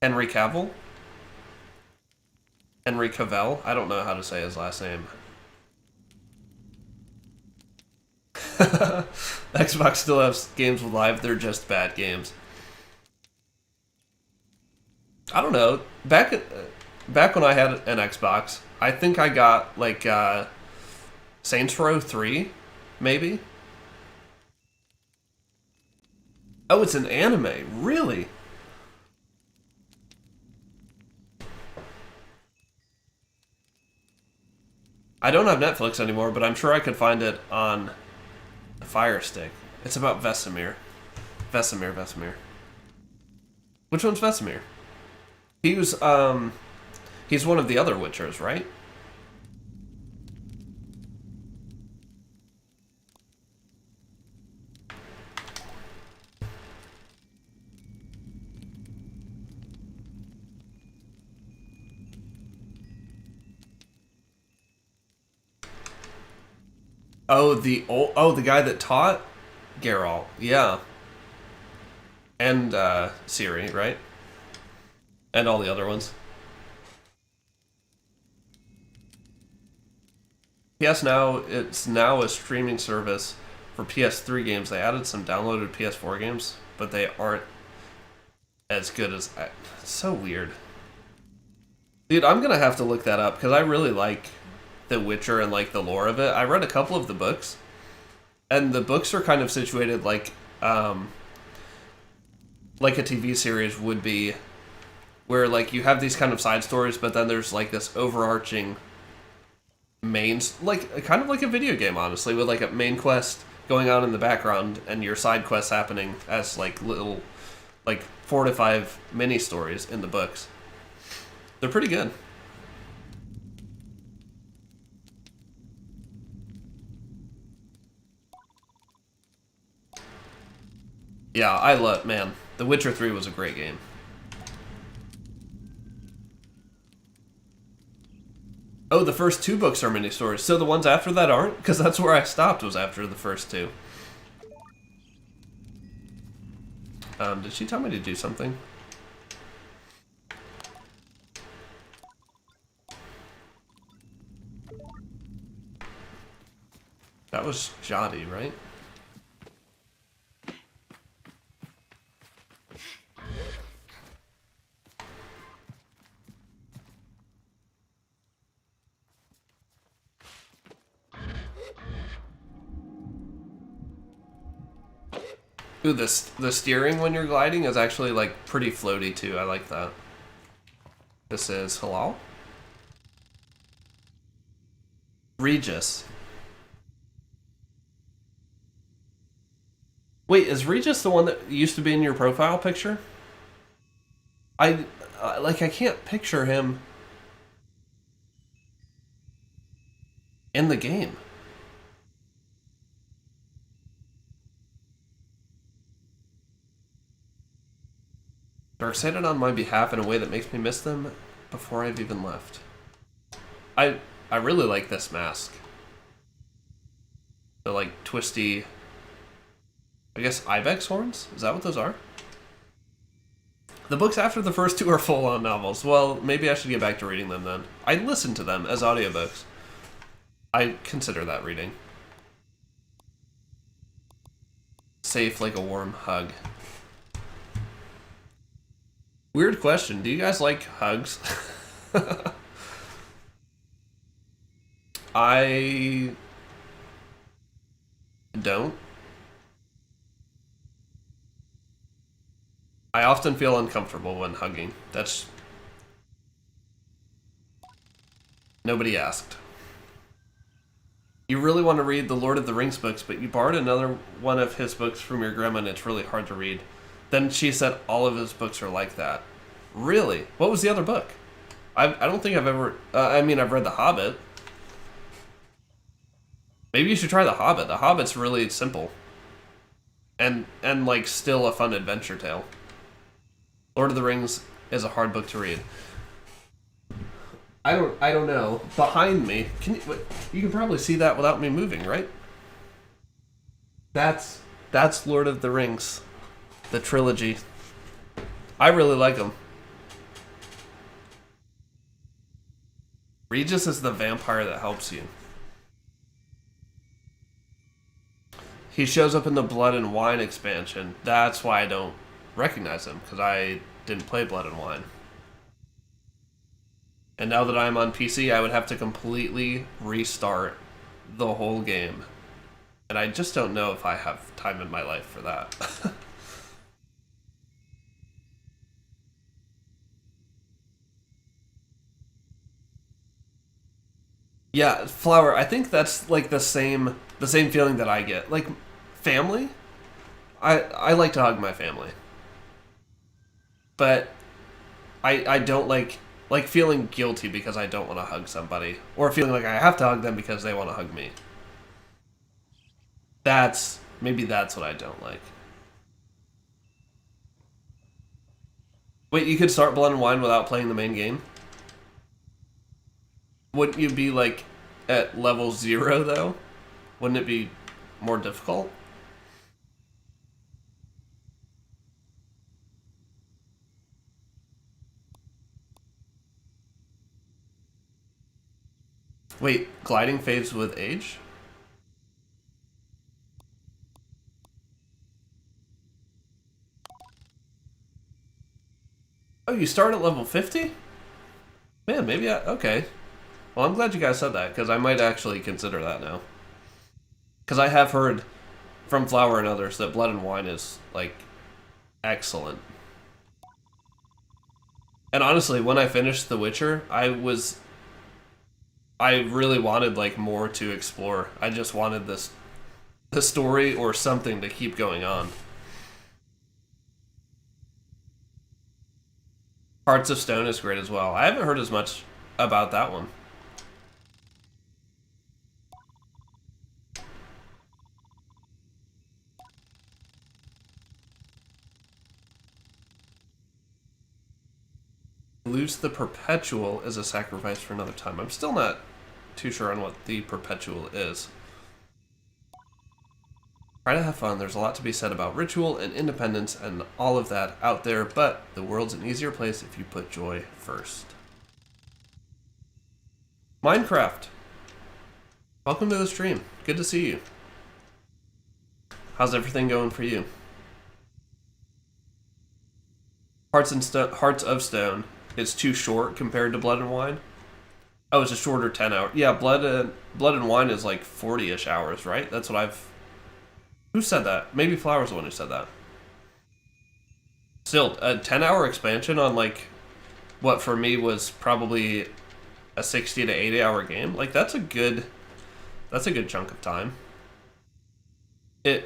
Henry Cavill? Henry Cavill? I don't know how to say his last name. Xbox still has Games with Live, they're just bad games. I don't know. Back when I had an Xbox, I think I got, like, Saints Row 3, maybe? Oh, it's an anime. Really? I don't have Netflix anymore, but I'm sure I could find it on a Fire Stick. It's about Vesemir. Vesemir. Which one's Vesemir? He's one of the other Witchers, right? The guy that taught Geralt, yeah. And Ciri, right? And all the other ones. PS Now, it's now a streaming service for PS3 games. They added some downloaded PS4 games, but they aren't as good as... It's so weird. Dude, I'm gonna have to look that up, because I really like The Witcher and, like, the lore of it. I read a couple of the books, and the books are kind of situated like a TV series would be, where, like, you have these kind of side stories, but then there's, like, this overarching like, kind of like a video game, honestly, with, like, a main quest going on in the background and your side quests happening as, like, little, like, 4 to 5 mini stories in the books. They're pretty good. Yeah, The Witcher 3 was a great game. Oh, the first 2 books are mini stories. So the ones after that aren't? Because that's where I stopped, was after the first 2. Did she tell me to do something? That was Jadi, right? Ooh, the steering when you're gliding is actually, like, pretty floaty, too. I like that. This is Halal? Regis. Wait, is Regis the one that used to be in your profile picture? I can't picture him in the game. Darksided on my behalf in a way that makes me miss them before I've even left. I really like this mask. The, like, twisty... I guess ibex horns? Is that what those are? The books after the first 2 are full-on novels. Well, maybe I should get back to reading them then. I listen to them as audiobooks. I consider that reading. Safe like a warm hug. Weird question. Do you guys like hugs? I don't. I often feel uncomfortable when hugging. That's... Nobody asked. You really want to read the Lord of the Rings books, but you borrowed another one of his books from your grandma and it's really hard to read. Then she said all of his books are like that. Really? What was the other book? I don't think I've ever... I mean, I've read The Hobbit. Maybe you should try The Hobbit. The Hobbit's really simple. And like, still a fun adventure tale. Lord of the Rings is a hard book to read. I don't know. Behind me, you can probably see that without me moving, right? That's Lord of the Rings, the trilogy. I really like them. Regis is the vampire that helps you. He shows up in the Blood and Wine expansion. That's why I don't recognize him, because I didn't play Blood and Wine. And now that I'm on PC, I would have to completely restart the whole game. And I just don't know if I have time in my life for that. Yeah, Flower, I think that's like the same feeling that I get. Like, family? I like to hug my family. But I don't like feeling guilty because I don't want to hug somebody, or feeling like I have to hug them because they want to hug me. Maybe that's what I don't like. Wait, you could start Blood and Wine without playing the main game? Wouldn't you be like at level 0 though? Wouldn't it be more difficult? Wait, gliding fades with age? Oh, you start at level 50? Man, maybe okay. Well, I'm glad you guys said that, because I might actually consider that now. Because I have heard from Flower and others that Blood and Wine is, like, excellent. And honestly, when I finished The Witcher, I really wanted, like, more to explore. I just wanted the story or something to keep going on. Hearts of Stone is great as well. I haven't heard as much about that one. Lose the Perpetual as a sacrifice for another time. I'm still not too sure on what the perpetual is. Try to have fun. There's a lot to be said about ritual and independence and all of that out there, but the world's an easier place if you put joy first. Minecraft. Welcome to the stream. Good to see you. How's everything going for you? Hearts of Stone. It's too short compared to Blood and Wine. Oh, it's a shorter 10 hour. Yeah, Blood and Wine is like 40-ish hours, right? That's what I've... Who said that? Maybe Flower's the one who said that. Still, a 10-hour expansion on like what for me was probably a 60 to 80 hour game. Like that's a good chunk of time. If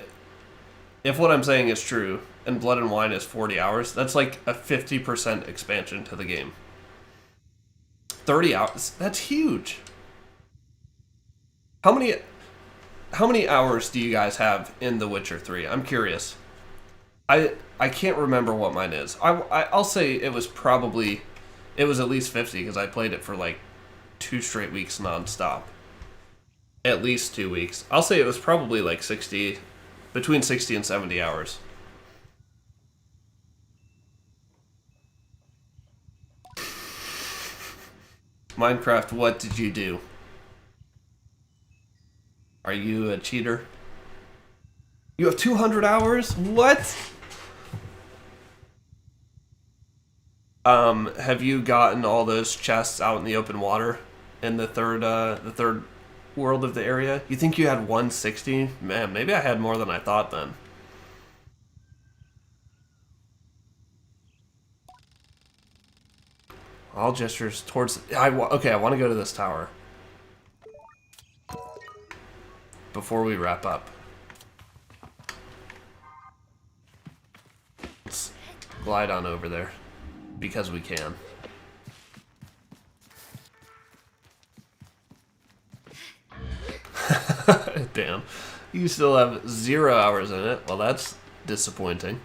what I'm saying is true, and Blood and Wine is 40 hours, that's like a 50% expansion to the game. 30 hours, that's huge. How many hours do you guys have in The Witcher 3? I'm curious. I can't remember what mine is. I'll say it was at least 50 because I played it for like 2 straight weeks nonstop. At least 2 weeks. I'll say it was probably like 60, between 60 and 70 hours. Minecraft, what did you do? Are you a cheater? You have 200 hours? What? Have you gotten all those chests out in the open water in the third world of the area? You think you had 160? Man, maybe I had more than I thought then. All gestures towards... Okay, I want to go to this tower. Before we wrap up. Let's glide on over there. Because we can. Damn. You still have 0 hours in it. Well, that's disappointing.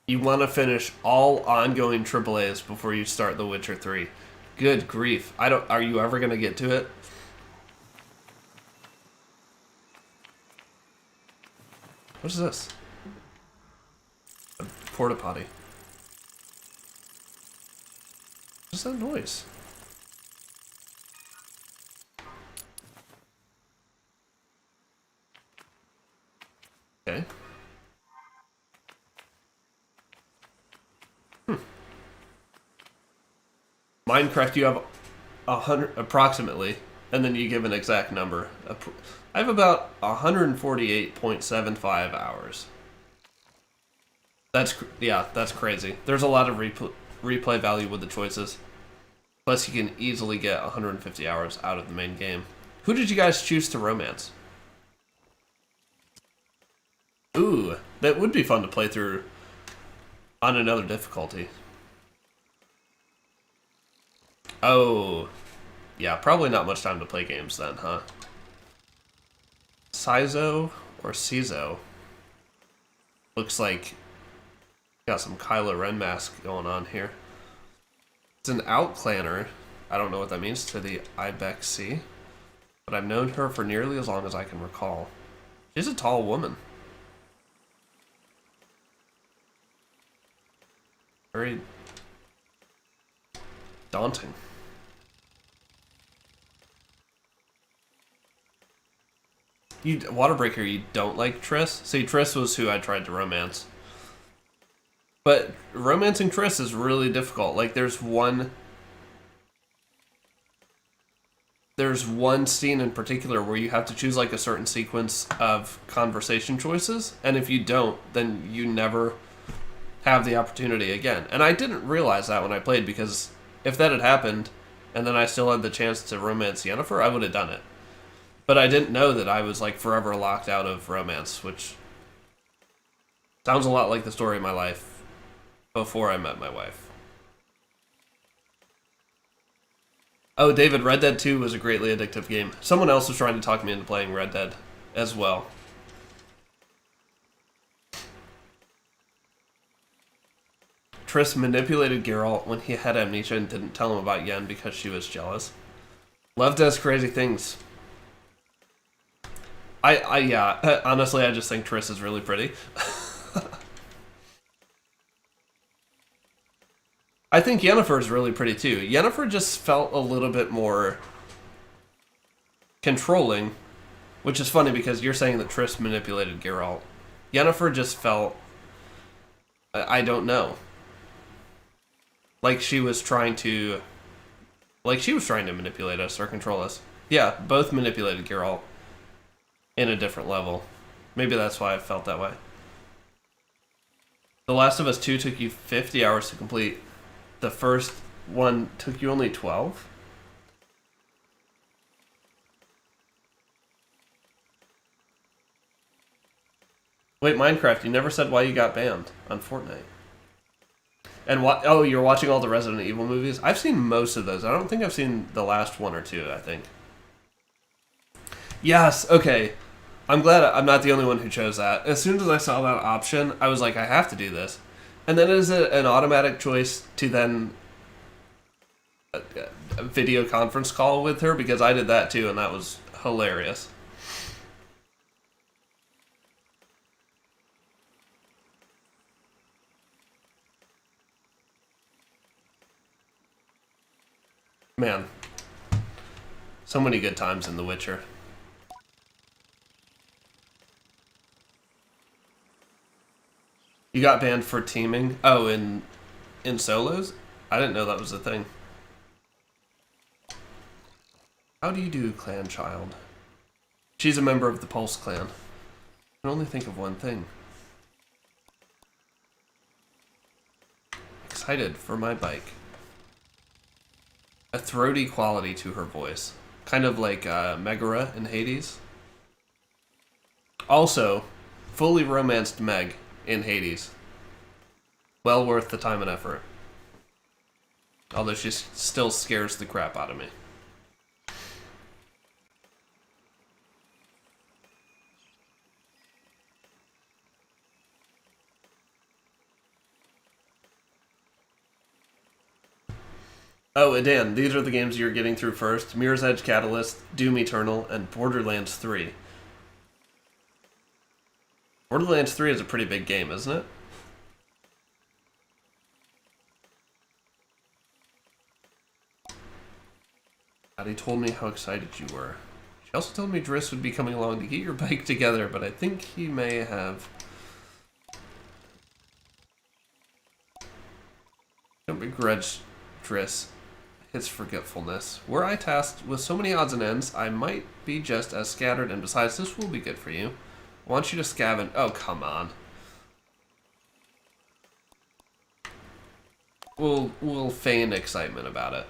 You want to finish all ongoing AAAs before you start The Witcher 3. Good grief. Are you ever going to get to it? What is this? A porta potty. What's that noise? Okay. Minecraft, you have 100 approximately, and then you give an exact number. I have about 148.75 hours. That's crazy. There's a lot of replay value with the choices. Plus, you can easily get 150 hours out of the main game. Who did you guys choose to romance? Ooh, that would be fun to play through on another difficulty. Oh, yeah, probably not much time to play games then, huh? Sizo or Cizo? Looks like got some Kylo Ren mask going on here. It's an outclanner. I don't know what that means to the Ibex-C, but I've known her for nearly as long as I can recall. She's a tall woman. Very daunting. Waterbreaker, you don't like Triss? See, Triss was who I tried to romance. But romancing Triss is really difficult. Like, there's one scene in particular where you have to choose, like, a certain sequence of conversation choices, and if you don't, then you never have the opportunity again. And I didn't realize that when I played, because if that had happened, and then I still had the chance to romance Yennefer, I would have done it. But I didn't know that I was, like, forever locked out of romance, which sounds a lot like the story of my life before I met my wife. Oh, David, Red Dead 2 was a greatly addictive game. Someone else was trying to talk me into playing Red Dead as well. Triss manipulated Geralt when he had amnesia and didn't tell him about Yen because she was jealous. Love does crazy things. Yeah, honestly, I just think Triss is really pretty. I think Yennefer is really pretty too. Yennefer just felt a little bit more controlling, which is funny because you're saying that Triss manipulated Geralt. Yennefer just felt, I don't know, like she was trying to manipulate us or control us. Yeah, both manipulated Geralt in a different level. Maybe that's why I felt that way. The Last of Us 2 took you 50 hours to complete. The first one took you only 12? Wait, Minecraft, you never said why you got banned on Fortnite. And what? Oh, you're watching all the Resident Evil movies? I've seen most of those. I don't think I've seen the last one or two, I think. Yes, okay. I'm glad I'm not the only one who chose that. As soon as I saw that option, I was like, I have to do this. And then is it an automatic choice to then a video conference call with her? Because I did that too, and that was hilarious. Man, so many good times in The Witcher. You got banned for teaming? Oh, in solos? I didn't know that was a thing. How do you do, Clan Child? She's a member of the Pulse Clan. I can only think of one thing. Excited for my bike. A throaty quality to her voice. Kind of like Megara in Hades. Also, fully romanced Meg in Hades. Well worth the time and effort. Although she still scares the crap out of me. Oh, Adan, these are the games you're getting through first. Mirror's Edge Catalyst, Doom Eternal, and Borderlands 3. Borderlands 3 is a pretty big game, isn't it? Addie told me how excited you were. She also told me Driss would be coming along to get your bike together, but I think he may have... Don't begrudge Driss his forgetfulness. Were I tasked with so many odds and ends, I might be just as scattered, and besides, this will be good for you. I want you to scavenge... Oh, come on. We'll feign excitement about it.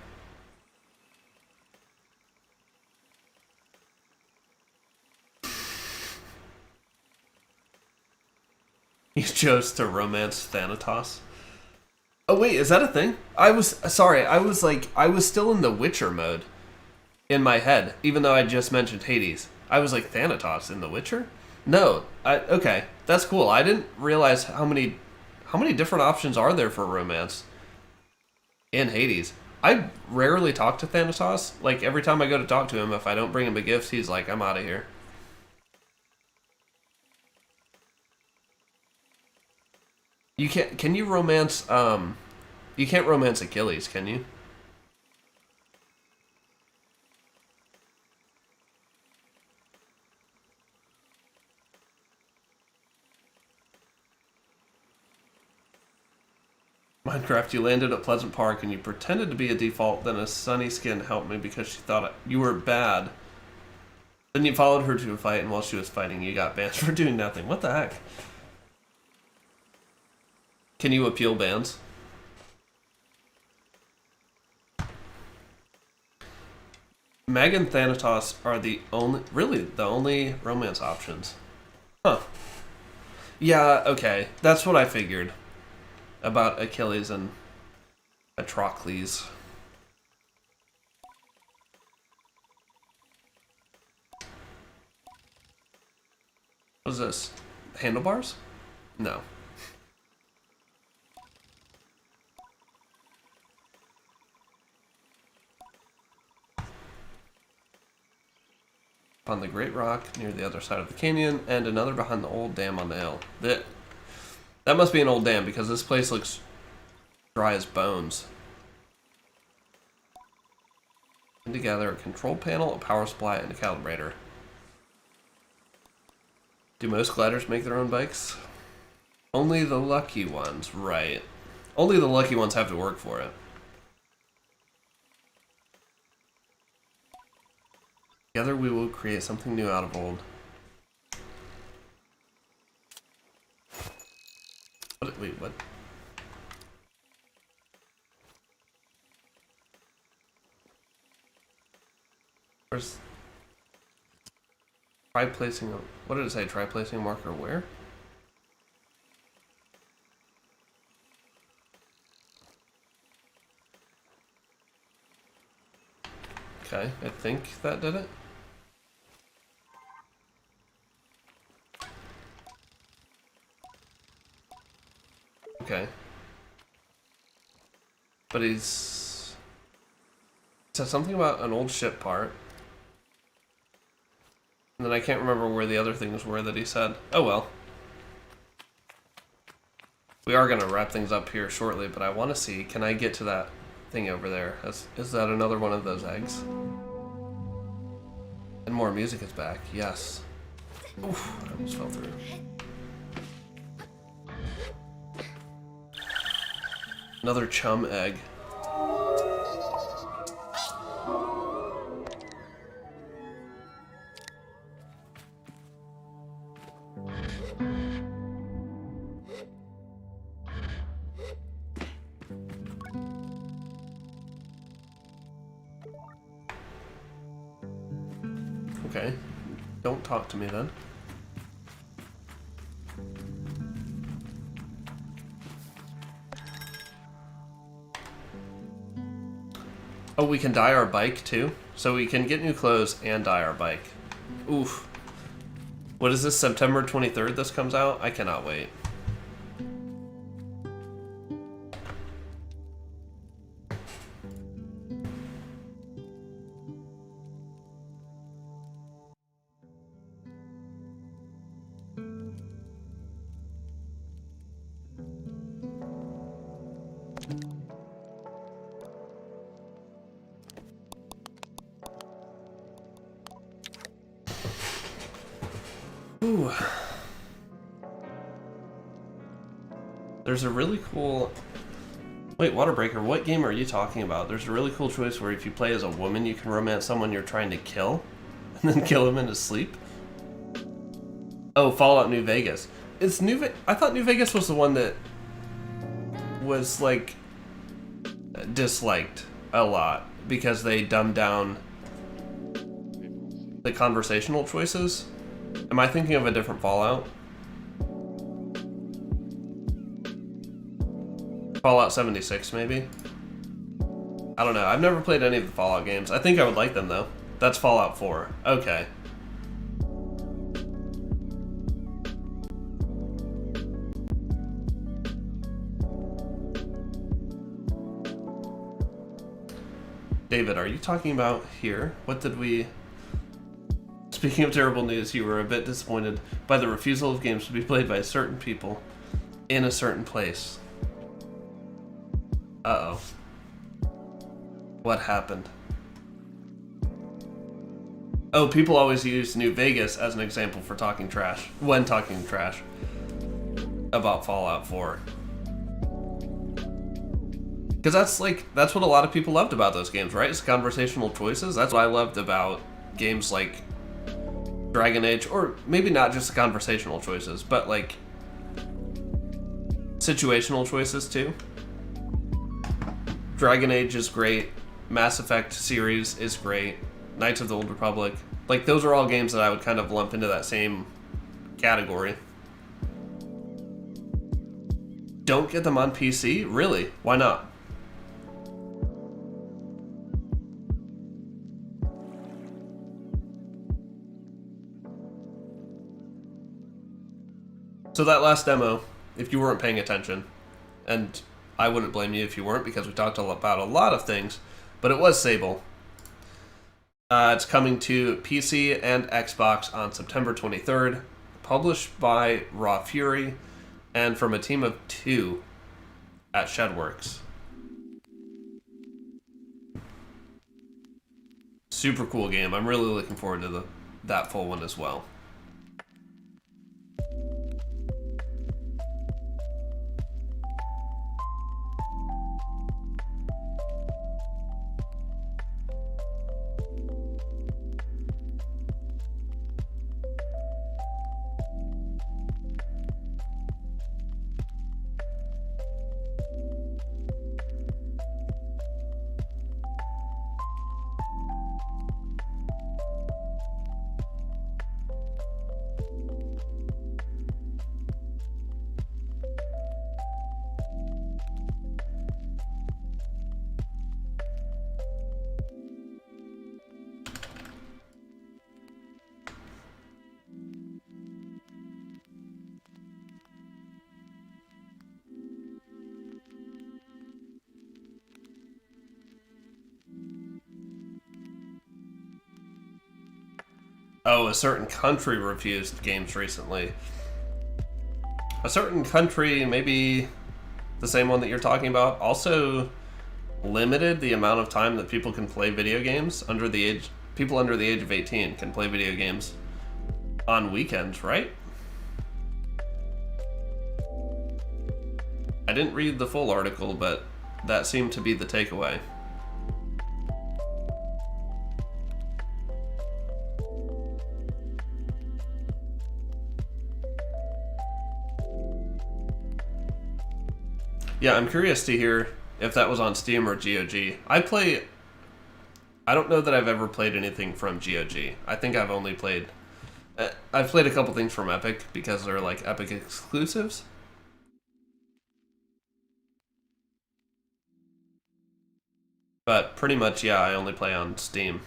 You chose to romance Thanatos. Oh wait, is that a thing? I was still in the Witcher mode in my head, even though I just mentioned Hades. I was like, Thanatos in The Witcher? No, okay, that's cool. I didn't realize how many different options are there for romance in Hades. I rarely talk to Thanatos. Like, every time I go to talk to him, if I don't bring him a gift, he's like, I'm out of here. You can't. Can you romance? You can't romance Achilles, can you? Minecraft, you landed at Pleasant Park and you pretended to be a default. Then a Sunny Skin helped me because she thought you were bad. Then you followed her to a fight, and while she was fighting, you got banned for doing nothing. What the heck? Can you appeal bans? Meg and Thanatos are the only romance options. Huh. Yeah, okay. That's what I figured about Achilles and Patroclus. What's this? Handlebars? No. on the Great Rock near the other side of the canyon, and another behind the old dam on the hill. That must be an old dam because this place looks dry as bones. And together, a control panel, a power supply, and a calibrator. Do most gliders make their own bikes? Only the lucky ones, right. Only the lucky ones have to work for it. Together we will create something new out of old. Wait, what? Where's... Try placing a... What did it say? Try placing a marker where? Okay, I think that did it. Okay. But he's... It said something about an old ship part. And then I can't remember where the other things were that he said. Oh well. We are going to wrap things up here shortly, but I want to see, can I get to that thing over there? Is that another one of those eggs? And more music is back, yes. Oof, I almost fell through. Another chum egg. Okay, don't talk to me then. Oh, we can dye our bike too? So we can get new clothes and dye our bike. Oof. What is this, September 23rd this comes out? I cannot wait. Ooh. There's a really cool... Wait, Waterbreaker, what game are you talking about? There's a really cool choice where if you play as a woman, you can romance someone you're trying to kill, and then kill him in his sleep. Oh, Fallout New Vegas. It's I thought New Vegas was the one that was, like, disliked a lot because they dumbed down the conversational choices. Am I thinking of a different Fallout? Fallout 76, maybe? I don't know. I've never played any of the Fallout games. I think I would like them, though. That's Fallout 4. Okay. David, are you talking about here? What did we... Speaking of terrible news, you were a bit disappointed by the refusal of games to be played by certain people in a certain place. Uh-oh. What happened? Oh, people always use New Vegas as an example for talking trash, when talking trash about Fallout 4. Because that's what a lot of people loved about those games, right? It's conversational choices. That's what I loved about games like Dragon Age, or maybe not just the conversational choices, but like situational choices too. Dragon Age is great. Mass Effect series is great. Knights of the Old Republic. Like, those are all games that I would kind of lump into that same category. Don't get them on PC? Really? Why not? So that last demo, if you weren't paying attention, and I wouldn't blame you if you weren't because we talked about a lot of things, but it was Sable. It's coming to PC and Xbox on September 23rd. Published by Raw Fury and from a team of 2 at Shedworks. Super cool game. I'm really looking forward to that full one as well. Oh, a certain country refused games recently. A certain country, maybe the same one that you're talking about, also limited the amount of time that people can play video games people under the age of 18 can play video games on weekends, right? I didn't read the full article, but that seemed to be the takeaway. Yeah, I'm curious to hear if that was on Steam or GOG. I don't know that I've ever played anything from GOG. I think I've played a couple things from Epic because they're like Epic exclusives. But pretty much, yeah, I only play on Steam.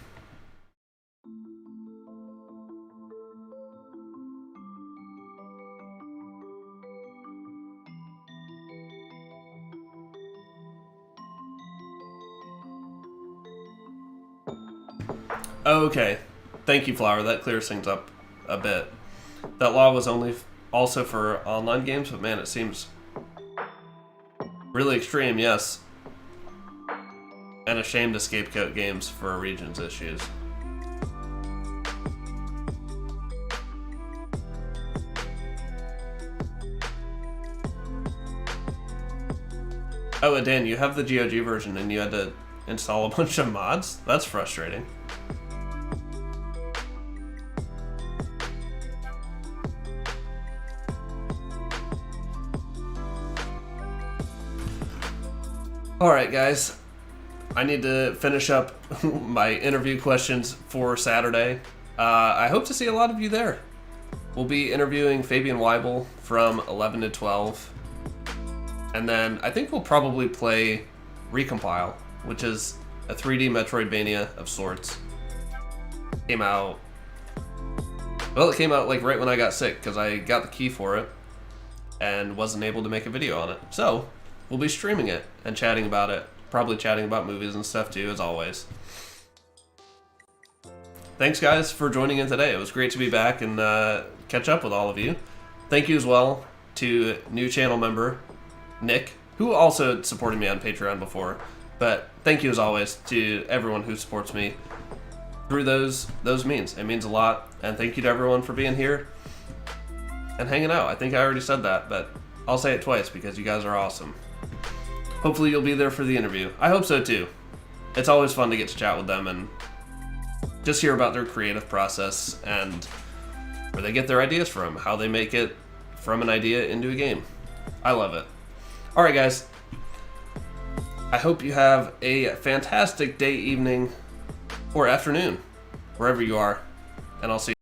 Okay, thank you, Flower. That clears things up a bit. That law was also for online games, but man, it seems really extreme, yes. And a shame to scapegoat games for regions issues. Oh, and Dan, you have the GOG version and you had to install a bunch of mods? That's frustrating. Alright guys, I need to finish up my interview questions for Saturday. I hope to see a lot of you there. We'll be interviewing Fabian Weibel from 11 to 12. And then I think we'll probably play Recompile, which is a 3D Metroidvania of sorts. It came out like right when I got sick because I got the key for it and wasn't able to make a video on it. So we'll be streaming it and chatting about it. Probably chatting about movies and stuff too, as always. Thanks guys for joining in today. It was great to be back and catch up with all of you. Thank you as well to new channel member Nick, who also supported me on Patreon before. But thank you as always to everyone who supports me through those means. It means a lot. And thank you to everyone for being here and hanging out. I think I already said that, but I'll say it twice because you guys are awesome. Hopefully you'll be there for the interview. I hope so too. It's always fun to get to chat with them and just hear about their creative process and where they get their ideas from, how they make it from an idea into a game. I love it. Alright guys, I hope you have a fantastic day, evening, or afternoon, wherever you are, and I'll see you.